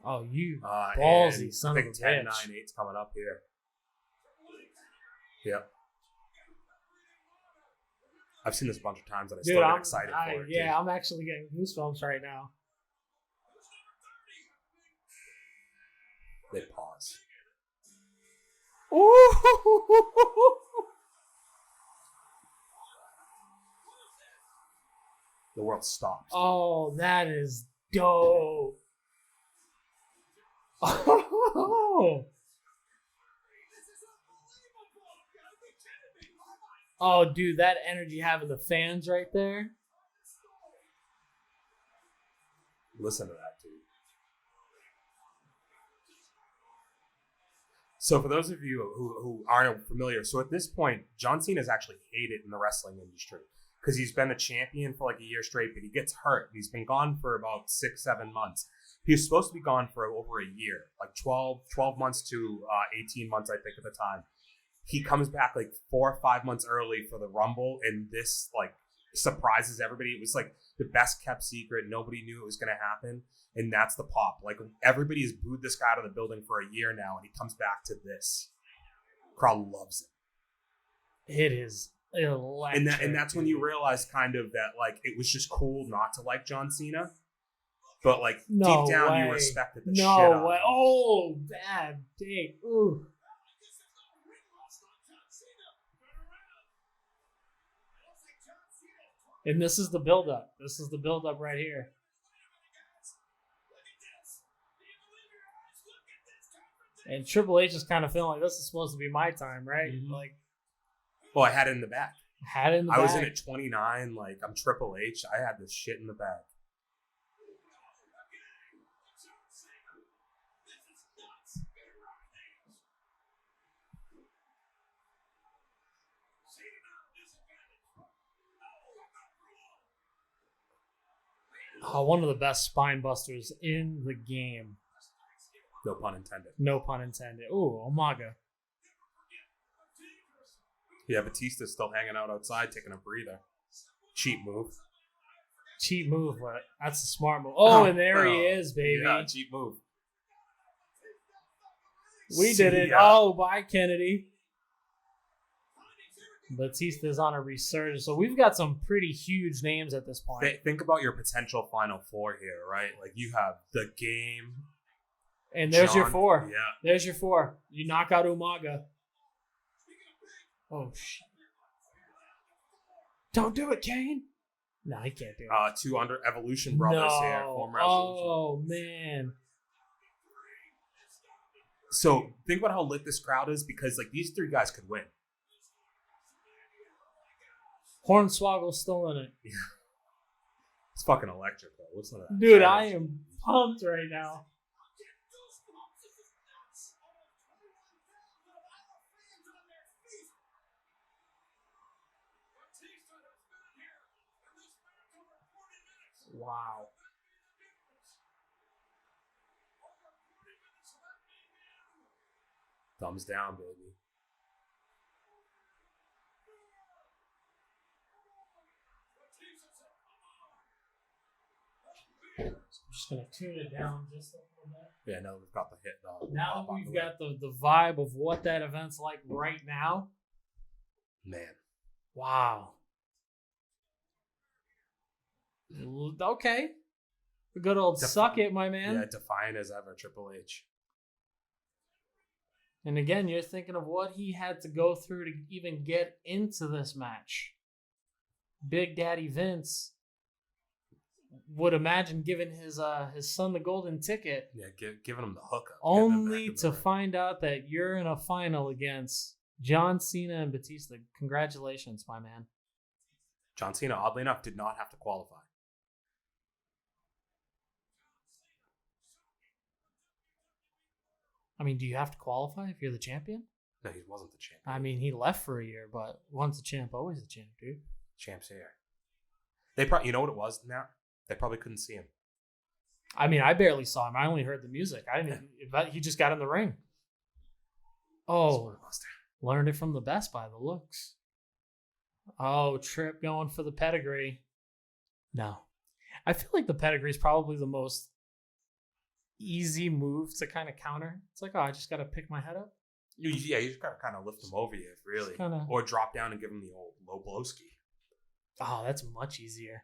Oh, you ballsy son of a bitch. 10, 9, 8's coming up here. Yep. I've seen this a bunch of times and I still get excited for it. Yeah, I'm actually getting goosebumps right now. They pause. Ooh. The world stops. Oh, that is dope. Oh. Oh, dude, that energy having the fans right there. Listen to that, dude. So for those of you who aren't familiar, so at this point, John Cena is actually hated in the wrestling industry because he's been a champion for like a year straight, but he gets hurt. He's been gone for about 6-7 months. He was supposed to be gone for over a year, like 12 months to 18 months, I think, at the time. He comes back like 4 or 5 months early for the Rumble, and this like surprises everybody. It was like the best kept secret. Nobody knew it was going to happen, and that's the pop. Like everybody has booed this guy out of the building for a year now, and he comes back to this. Crowd loves it. It is electric. And that's when you realize kind of that like it was just cool not to like John Cena. But like deep down, you respected the shit out of him. Oh, bad day. Ooh. And this is the build-up. This is the build-up right here. And Triple H is kind of feeling like this is supposed to be my time, right? Mm-hmm. Like, well, I had it in the back. I was in at 29. Like I'm Triple H. I had this shit in the bag. Oh, one of the best spine busters in the game. No pun intended. No pun intended. Ooh, Umaga. Yeah, Batista's still hanging out outside, taking a breather. Cheap move. Cheap move, but that's a smart move. Oh, and there he is, baby. Yeah, cheap move. We did it. Oh, bye, Kennedy. Batista's on a resurgence. So we've got some pretty huge names at this point. Think about your potential Final Four here, right? Like you have The Game. And there's your 4. Yeah. There's your 4. You knock out Umaga. Oh, shit. Don't do it, Kane. No, he can't do it. 2 under Evolution brothers here. Former Evolution. Oh, man. So think about how lit this crowd is because like these 3 guys could win. Hornswoggle's still in it. Yeah. It's fucking electric though. Listen to that. Dude, I am pumped right now. Wow. Thumbs down, baby. I'm just going to tune it down just a little bit. Yeah, now we've got the hit. Now that we've got the vibe of what that event's like right now. Man. Wow. Okay. The good old suck it, my man. Yeah, defiant as ever, Triple H. And again, you're thinking of what he had to go through to even get into this match. Big Daddy Vince would imagine giving his son the golden ticket. Yeah, giving him the hookup. Only to find out that you're in a final against John Cena and Batista. Congratulations, my man. John Cena, oddly enough, did not have to qualify. I mean, do you have to qualify if you're the champion? No, he wasn't the champ. I mean, he left for a year, but once a champ, always a champ, dude. Champ's here. They probably, you know what it was now? They probably couldn't see him. I mean, I barely saw him. I only heard the music. I didn't. He just got in the ring. Oh, learned it from the best by the looks. Oh, Tripp going for the pedigree. No, I feel like the pedigree is probably the most easy move to kind of counter. It's like, oh, I just got to pick my head up. Yeah, you just got to kind of lift him over you, really. Or drop down and give him the old low blowski. Oh, that's much easier.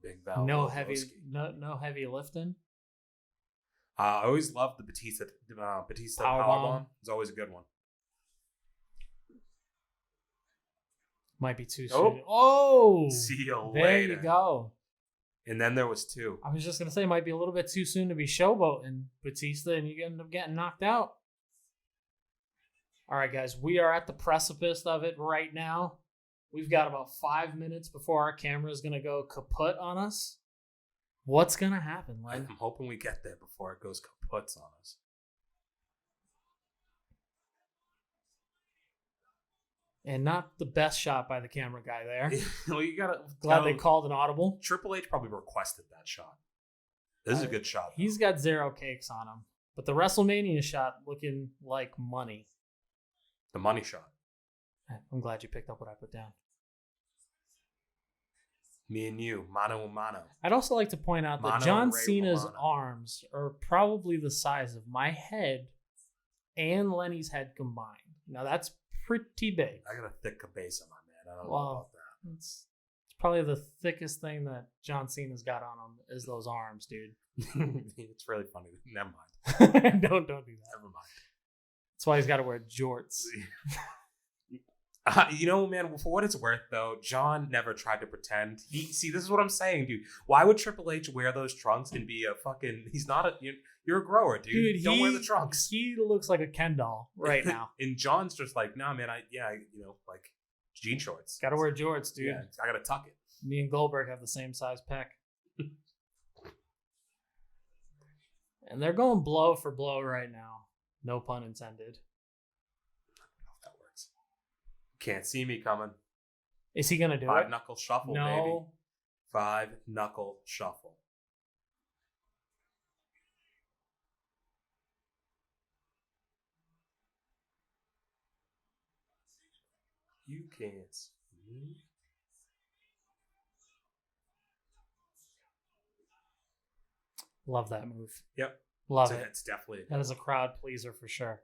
Big Val. No heavy lifting. I always loved the Batista powerbomb. It's always a good one. Might be too soon. Oh! See you later. There you go. And then there was 2. I was just going to say, it might be a little bit too soon to be showboating Batista, and you end up getting knocked out. All right, guys, we are at the precipice of it right now. We've got about 5 minutes before our camera is going to go kaput on us. What's going to happen, Len? I'm hoping we get there before it goes kaputs on us. And not the best shot by the camera guy there. Well, you gotta. Glad they called an audible. Triple H probably requested that shot. This is a good shot. He's got 0 cakes on him. But the WrestleMania shot looking like money. The money shot. I'm glad you picked up what I put down. Me and you, mano a mano. I'd also like to point out that John Cena's arms are probably the size of my head and Lenny's head combined. Now that's pretty big. I got a thick cabeza, my man. I don't know about that. It's probably the thickest thing that John Cena's got on him is those arms, dude. It's really funny. Never mind. Don't do that. Never mind. That's why he's got to wear jorts. You know, man, for what it's worth, though, John never tried to pretend. See, this is what I'm saying, dude. Why would Triple H wear those trunks and be a fucking... He's not a... You're a grower, dude. Don't wear the trunks. He looks like a Ken doll right now. And John's just like, nah, man, like jean shorts. Gotta wear jorts, dude. Yeah, I gotta tuck it. Me and Goldberg have the same size pec. And they're going blow for blow right now. No pun intended. Can't see me coming. Is he gonna do it? 5-knuckle shuffle, no. Baby. 5-knuckle shuffle. You can't see. Love that move. Yep. Love So it. it's definitely That is a crowd pleaser for sure.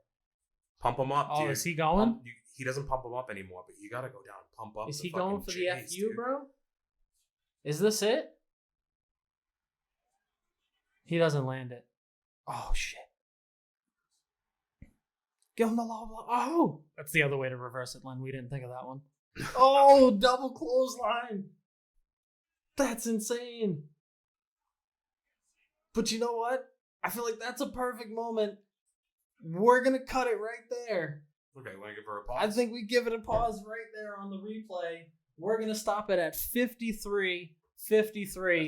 pump him up, Oh, dude. is he going? He doesn't pump him up anymore, but you got to go down and pump up. Is the he going fucking for the chase, FU, dude. bro? Is this it? He doesn't land it. Oh, shit. Give him the low blow. Oh! That's the other way to reverse it, Len. We didn't think of that one. Oh, double clothesline. That's insane. But you know what? I feel like that's a perfect moment. We're going to cut it right there. Okay, want to give her a pause? I think we give it a pause right there on the replay. We're going to stop it at 53-53.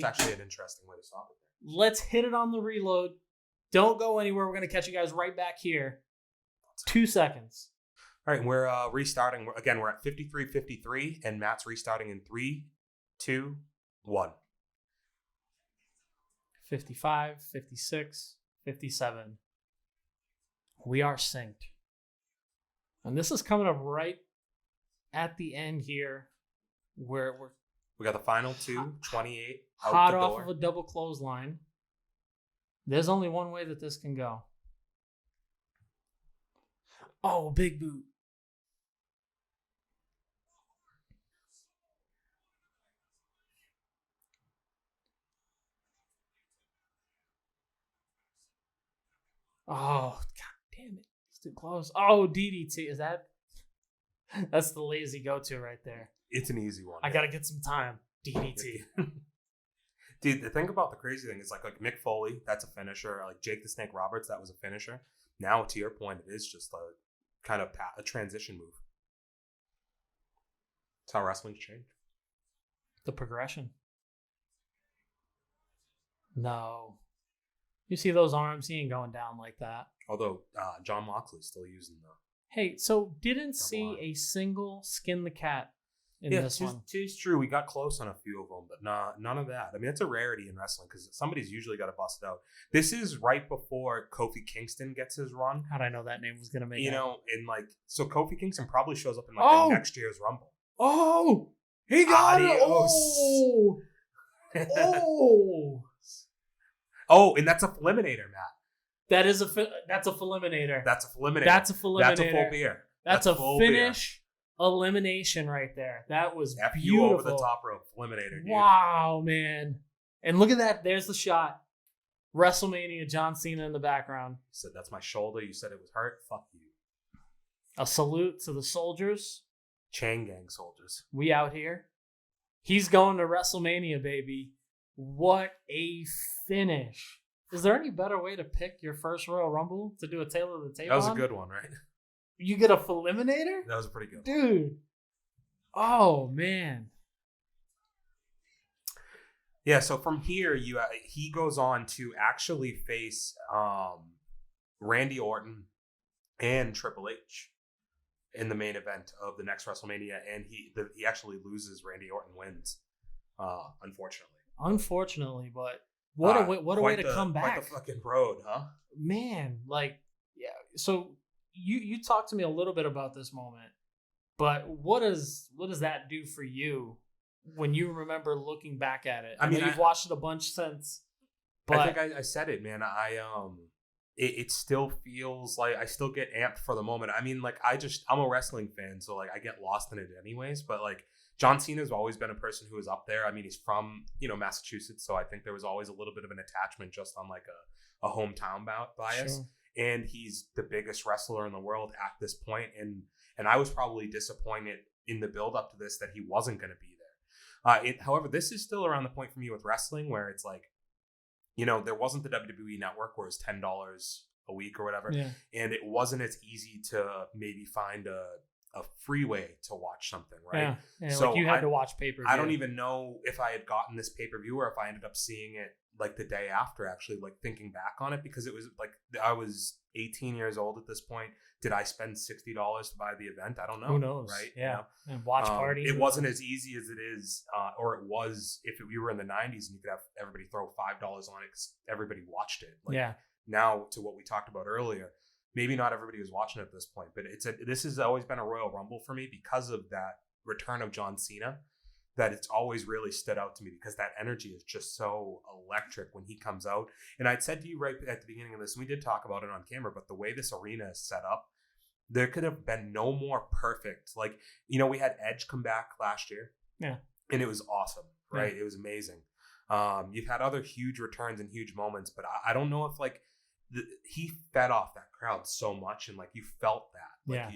That's actually an interesting way to stop it. Let's hit it on the reload. Don't go anywhere. We're going to catch you guys right back here. 2 seconds. All right, we're restarting. We're at 53-53, and Matt's restarting in 3, 2, 1. 55, 56, 57. We are synced. And this is coming up right at the end here where we're We got the final two, 28, out hot the off door. of a double clothesline. There's only one way that this can go. Oh, big boot. Oh, god damn it. It's too close. Oh, DDT. Is that? That's the lazy go-to right there. It's an easy one. I got to get some time. DDT. Dude, the thing about the crazy thing is like Mick Foley, that's a finisher. Like Jake the Snake Roberts, that was a finisher. Now, to your point, it is just a kind of a transition move. That's how wrestling's changed. The progression. No. You see those arms? He ain't going down like that. Although John Moxley's still using the... Hey, so didn't see arm. a single skin the cat in this one. It's true. We got close on a few of them, but none of that. I mean, it's a rarity in wrestling because somebody's usually got to bust it out. This is right before Kofi Kingston gets his run. How'd I know that name was going to make it? You know, and like, so Kofi Kingston probably shows up in like the next year's Rumble. Oh! He got it! Oh! Oh! Oh, and that's a Feliminator, Matt. That's a Feliminator. That's a Feliminator. That's a Feliminator. That's a full beer. That's a full finish elimination right there. That was F beautiful. you over the top rope. Eliminator, dude. Wow, man. And look at that. There's the shot. WrestleMania, John Cena in the background. You said, that's my shoulder. You said it was hurt. Fuck you. A salute to the soldiers. Chain Gang soldiers. We out here. He's going to WrestleMania, baby. What a finish. Is there any better way to pick your first Royal Rumble to do a tail of the tape That was on? a good one, right? You get a Feliminator? That was a pretty good one. Dude. Oh, man. Yeah, so from here, he goes on to actually face Randy Orton and Triple H in the main event of the next WrestleMania, and he actually loses. Randy Orton wins, unfortunately. Unfortunately, but what a way to come back. Quite the fucking road, huh? Man, like, yeah. So you talked to me a little bit about this moment, but what does that do for you when you remember looking back at it? I mean, you've watched it a bunch since, but I think I said it, man. It still feels like I still get amped for the moment. I mean, like I'm a wrestling fan, so like I get lost in it anyways. But like John Cena's always been a person who is up there. I mean, he's from Massachusetts, so I think there was always a little bit of an attachment just on like a hometown bias. Sure. And he's the biggest wrestler in the world at this point, and I was probably disappointed in the build up to this that he wasn't going to be there. However, this is still around the point for me with wrestling where it's like, there wasn't the WWE Network where it was $10 a week or whatever. Yeah. And it wasn't as easy to maybe find a free way to watch something, right? Yeah. So like you had to watch pay-per-view. I don't even know if I had gotten this pay-per-view or if I ended up seeing it like the day after, actually, like thinking back on it, because it was like I was 18 years old at this point. Did I spend $60 to buy the event? I don't know. Who knows? Right? Yeah. And watch parties. It wasn't as easy as it is, or it was if we were in the 90s and you could have everybody throw $5 on it because everybody watched it. Like, yeah. Now, to what we talked about earlier, maybe not everybody was watching it at this point, but this has always been a Royal Rumble for me because of that return of John Cena that it's always really stood out to me because that energy is just so electric when he comes out. And I'd said to you right at the beginning of this, and we did talk about it on camera, but the way this arena is set up, there could have been no more perfect. Like, we had Edge come back last year. Yeah. And it was awesome, right? Yeah. It was amazing. You've had other huge returns and huge moments, but I don't know if he fed off that crowd so much, and you felt that.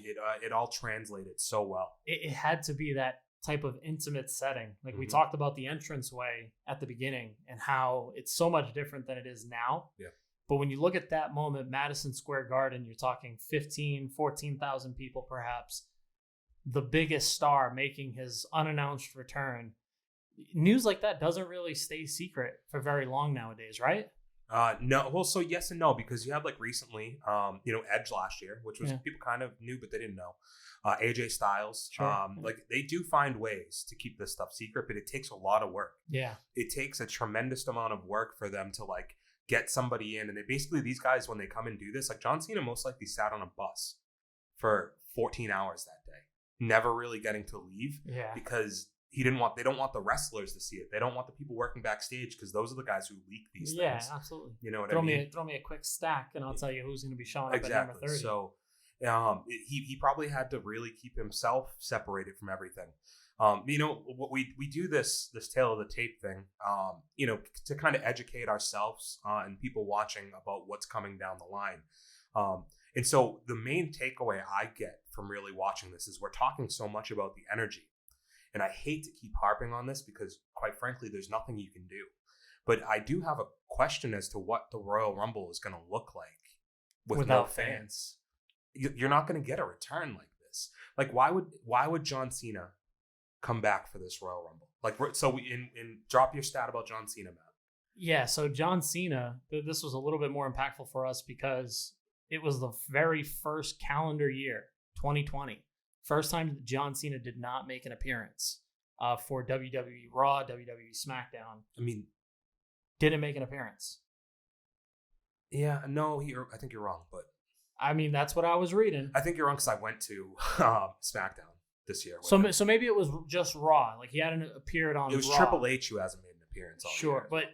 It all translated so well. It had to be that type of intimate setting. Like we talked about the entranceway at the beginning and how it's so much different than it is now. Yeah. But when you look at that moment, Madison Square Garden, you're talking 14,000 people perhaps. The biggest star making his unannounced return. News like that doesn't really stay secret for very long nowadays, right? No. Well, so yes and no, because you had recently, Edge last year, which was people kind of knew, but they didn't know. AJ Styles, Sure. They do find ways to keep this stuff secret, but it takes a lot of work. Yeah. It takes a tremendous amount of work for them to get somebody in. And these guys, when they come and do this, John Cena most likely sat on a bus for 14 hours that day, never really getting to leave. Yeah. Because they don't want the wrestlers to see it. They don't want the people working backstage because those are the guys who leak these things. Yeah, absolutely. You know what I I mean? Throw me a quick stack and I'll tell you who's going to be showing up at number 30. So he probably had to really keep himself separated from everything. What we do this tail of the tape thing, to kind of educate ourselves and people watching about what's coming down the line. And so the main takeaway I get from really watching this is we're talking so much about the energy. And I hate to keep harping on this because, quite frankly, there's nothing you can do. But I do have a question as to what the Royal Rumble is going to look like without no fans. You're not going to get a return like this. Why would John Cena come back for this Royal Rumble? So drop your stat about John Cena, Matt. Yeah, so John Cena, this was a little bit more impactful for us because it was the very first calendar year, 2020. First time that John Cena did not make an appearance for WWE Raw, WWE SmackDown. Didn't make an appearance. Yeah, no, I think you're wrong, but that's what I was reading. I think you're wrong because I went to SmackDown this year. So maybe it was just Raw. He hadn't appeared on. It was Raw. Triple H who hasn't made an appearance all year. But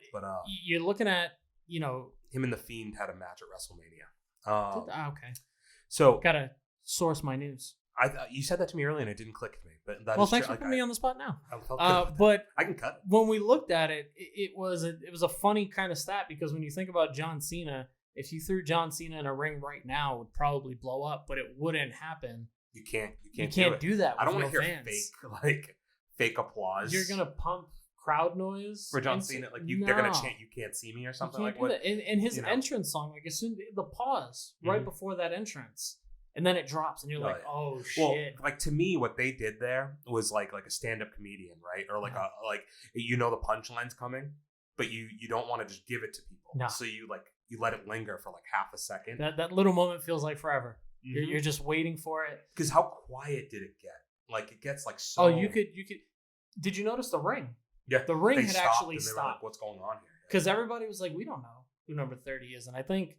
you're looking at him and the Fiend had a match at WrestleMania. Okay. So gotta source my news. You said that to me earlier and it didn't click to me. But thanks for putting me on the spot now. But I can cut. When we looked at it, it was a funny kind of stat because when you think about John Cena, if you threw John Cena in a ring right now, it would probably blow up, but it wouldn't happen. You can't do that. I don't want to hear fake applause. You're gonna pump crowd noise for John Cena. They're gonna chant "You can't see me" or something like what? And his entrance song, as soon the pause right before that entrance. And then it drops, and you're oh shit. Well, to me, what they did there was like a stand-up comedian, right? Or the punchline's coming, but you don't want to just give it to people. No. So you let it linger for half a second. That little moment feels like forever. Mm-hmm. You're just waiting for it. Because how quiet did it get? It gets so. Oh, you could. Did you notice the ring? Yeah, the ring had actually stopped. What's going on here? Because everybody was we don't know who number 30 is, and I think.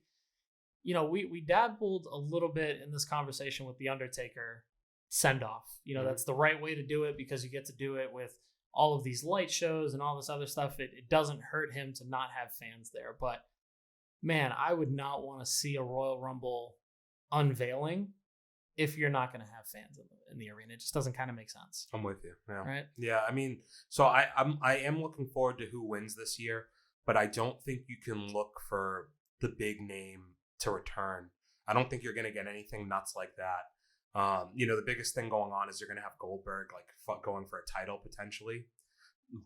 We dabbled a little bit in this conversation with the Undertaker send-off. That's the right way to do it because you get to do it with all of these light shows and all this other stuff. It doesn't hurt him to not have fans there. But, man, I would not want to see a Royal Rumble unveiling if you're not going to have fans in the arena. It just doesn't kind of make sense. I'm with you. Yeah. Right? Yeah, so I am looking forward to who wins this year, but I don't think you can look for the big name to return. I don't think you're going to get anything nuts like that. The biggest thing going on is you're going to have Goldberg going for a title potentially,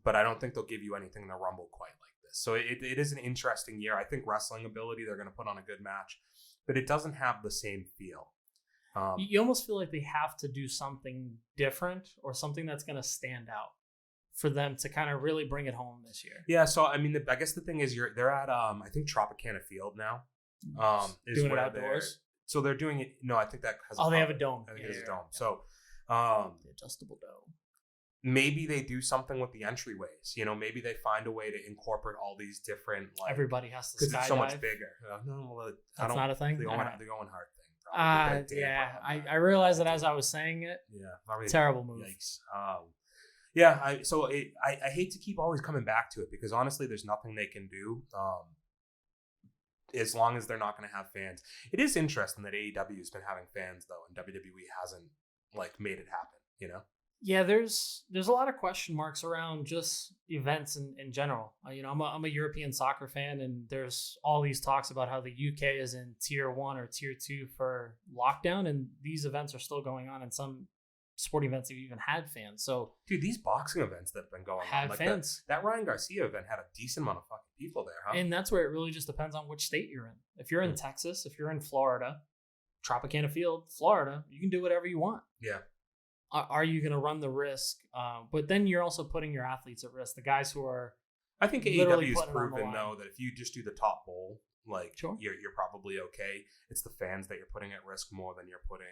but I don't think they'll give you anything in the Rumble quite like this. So it is an interesting year. I think wrestling ability, they're going to put on a good match, but it doesn't have the same feel. You almost feel like they have to do something different or something that's going to stand out for them to kind of really bring it home this year. Yeah. So I guess the thing is they're at I think Tropicana Field now. Is doing where it outdoors. So they're doing it. No, I think that has. They have a dome. I think it has a dome. Yeah. So, the adjustable dome. Maybe they do something with the entryways. Maybe they find a way to incorporate all these different. Everybody has to because it's so skydive. much bigger. No, that's not a thing. The Owen Hart thing. probably. Yeah, I realized that as I was saying it. Yeah, terrible move. Yikes. Yeah, I hate to keep always coming back to it because honestly, there's nothing they can do. As long as they're not going to have fans. It is interesting that AEW has been having fans though, and WWE hasn't like made it happen. You know. Yeah, there's a lot of question marks around just events in general. I'm a European soccer fan, and there's all these talks about how the UK is in tier 1 or tier 2 for lockdown, and these events are still going on, and some sporting events have even had fans. So, dude, these boxing events that have been going on, like fans. That Ryan Garcia event had a decent amount of fucking people there, huh? And that's where it really just depends on which state you're in. If you're in Texas, if you're in Florida, Tropicana Field, Florida, you can do whatever you want. Yeah. Are you going to run the risk? But then you're also putting your athletes at risk. The guys who are, I think AEW has proven though that if you just do the top bowl, like you're probably okay. It's the fans that you're putting at risk more than you're putting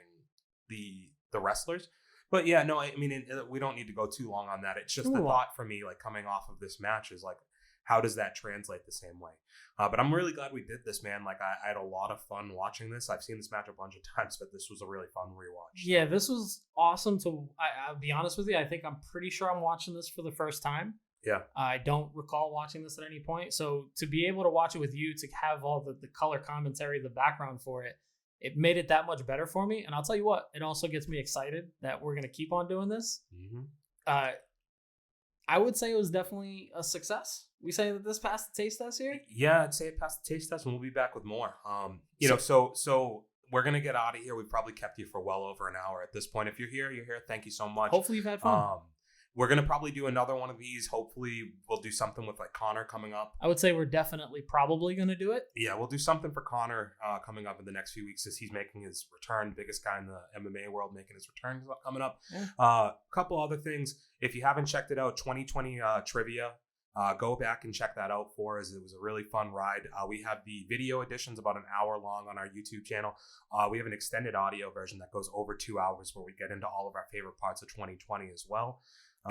the wrestlers. But yeah, no, I mean, we don't need to go too long on that. It's just the thought for me, like coming off of this match is like, how does that translate the same way? But I'm really glad we did this, man. Like I had a lot of fun watching this. I've seen this match a bunch of times, but this was a really fun rewatch. Yeah, this was awesome. I'll be honest with you. I think I'm pretty sure I'm watching this for the first time. Yeah. I don't recall watching this at any point. So to be able to watch it with you, to have all the color commentary, the background for it, it made it that much better for me. And I'll tell you what, it also gets me excited that we're going to keep on doing this. Mm-hmm. I would say it was definitely a success. We say that this passed the taste test here? Yeah, I'd say it passed the taste test, and we'll be back with more. So we're going to get out of here. We've probably kept you for well over an hour at this point. If you're here, you're here. Thank you so much. Hopefully you've had fun. We're going to probably do another one of these. Hopefully we'll do something with like Connor coming up. I would say we're probably going to do it. Yeah, we'll do something for Connor coming up in the next few weeks as he's making his return. Biggest guy in the MMA world making his return coming up. Yeah. A couple other things. If you haven't checked it out, 2020 trivia. Go back and check that out for us. It was a really fun ride. We have the video editions about an hour long on our YouTube channel. We have an extended audio version that goes over 2 hours where we get into all of our favorite parts of 2020 as well.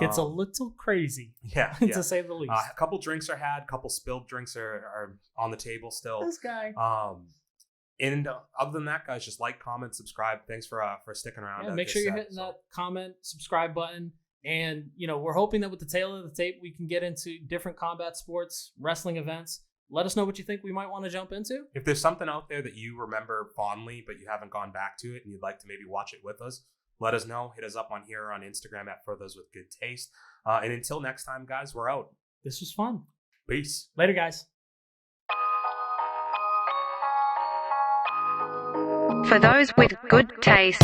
Gets a little crazy, to say the least. A couple drinks are had, a couple spilled drinks are on the table still. This guy. And other than that, guys, just like, comment, subscribe. Thanks for sticking around. Yeah, make sure you're hitting that comment, subscribe button. And, we're hoping that with the tail of the tape, we can get into different combat sports, wrestling events. Let us know what you think we might want to jump into. If there's something out there that you remember fondly, but you haven't gone back to it and you'd like to maybe watch it with us, let us know. Hit us up on here on Instagram at Furthers with Good Taste. And until next time, guys, we're out. This was fun. Peace. Later, guys. For those with good taste.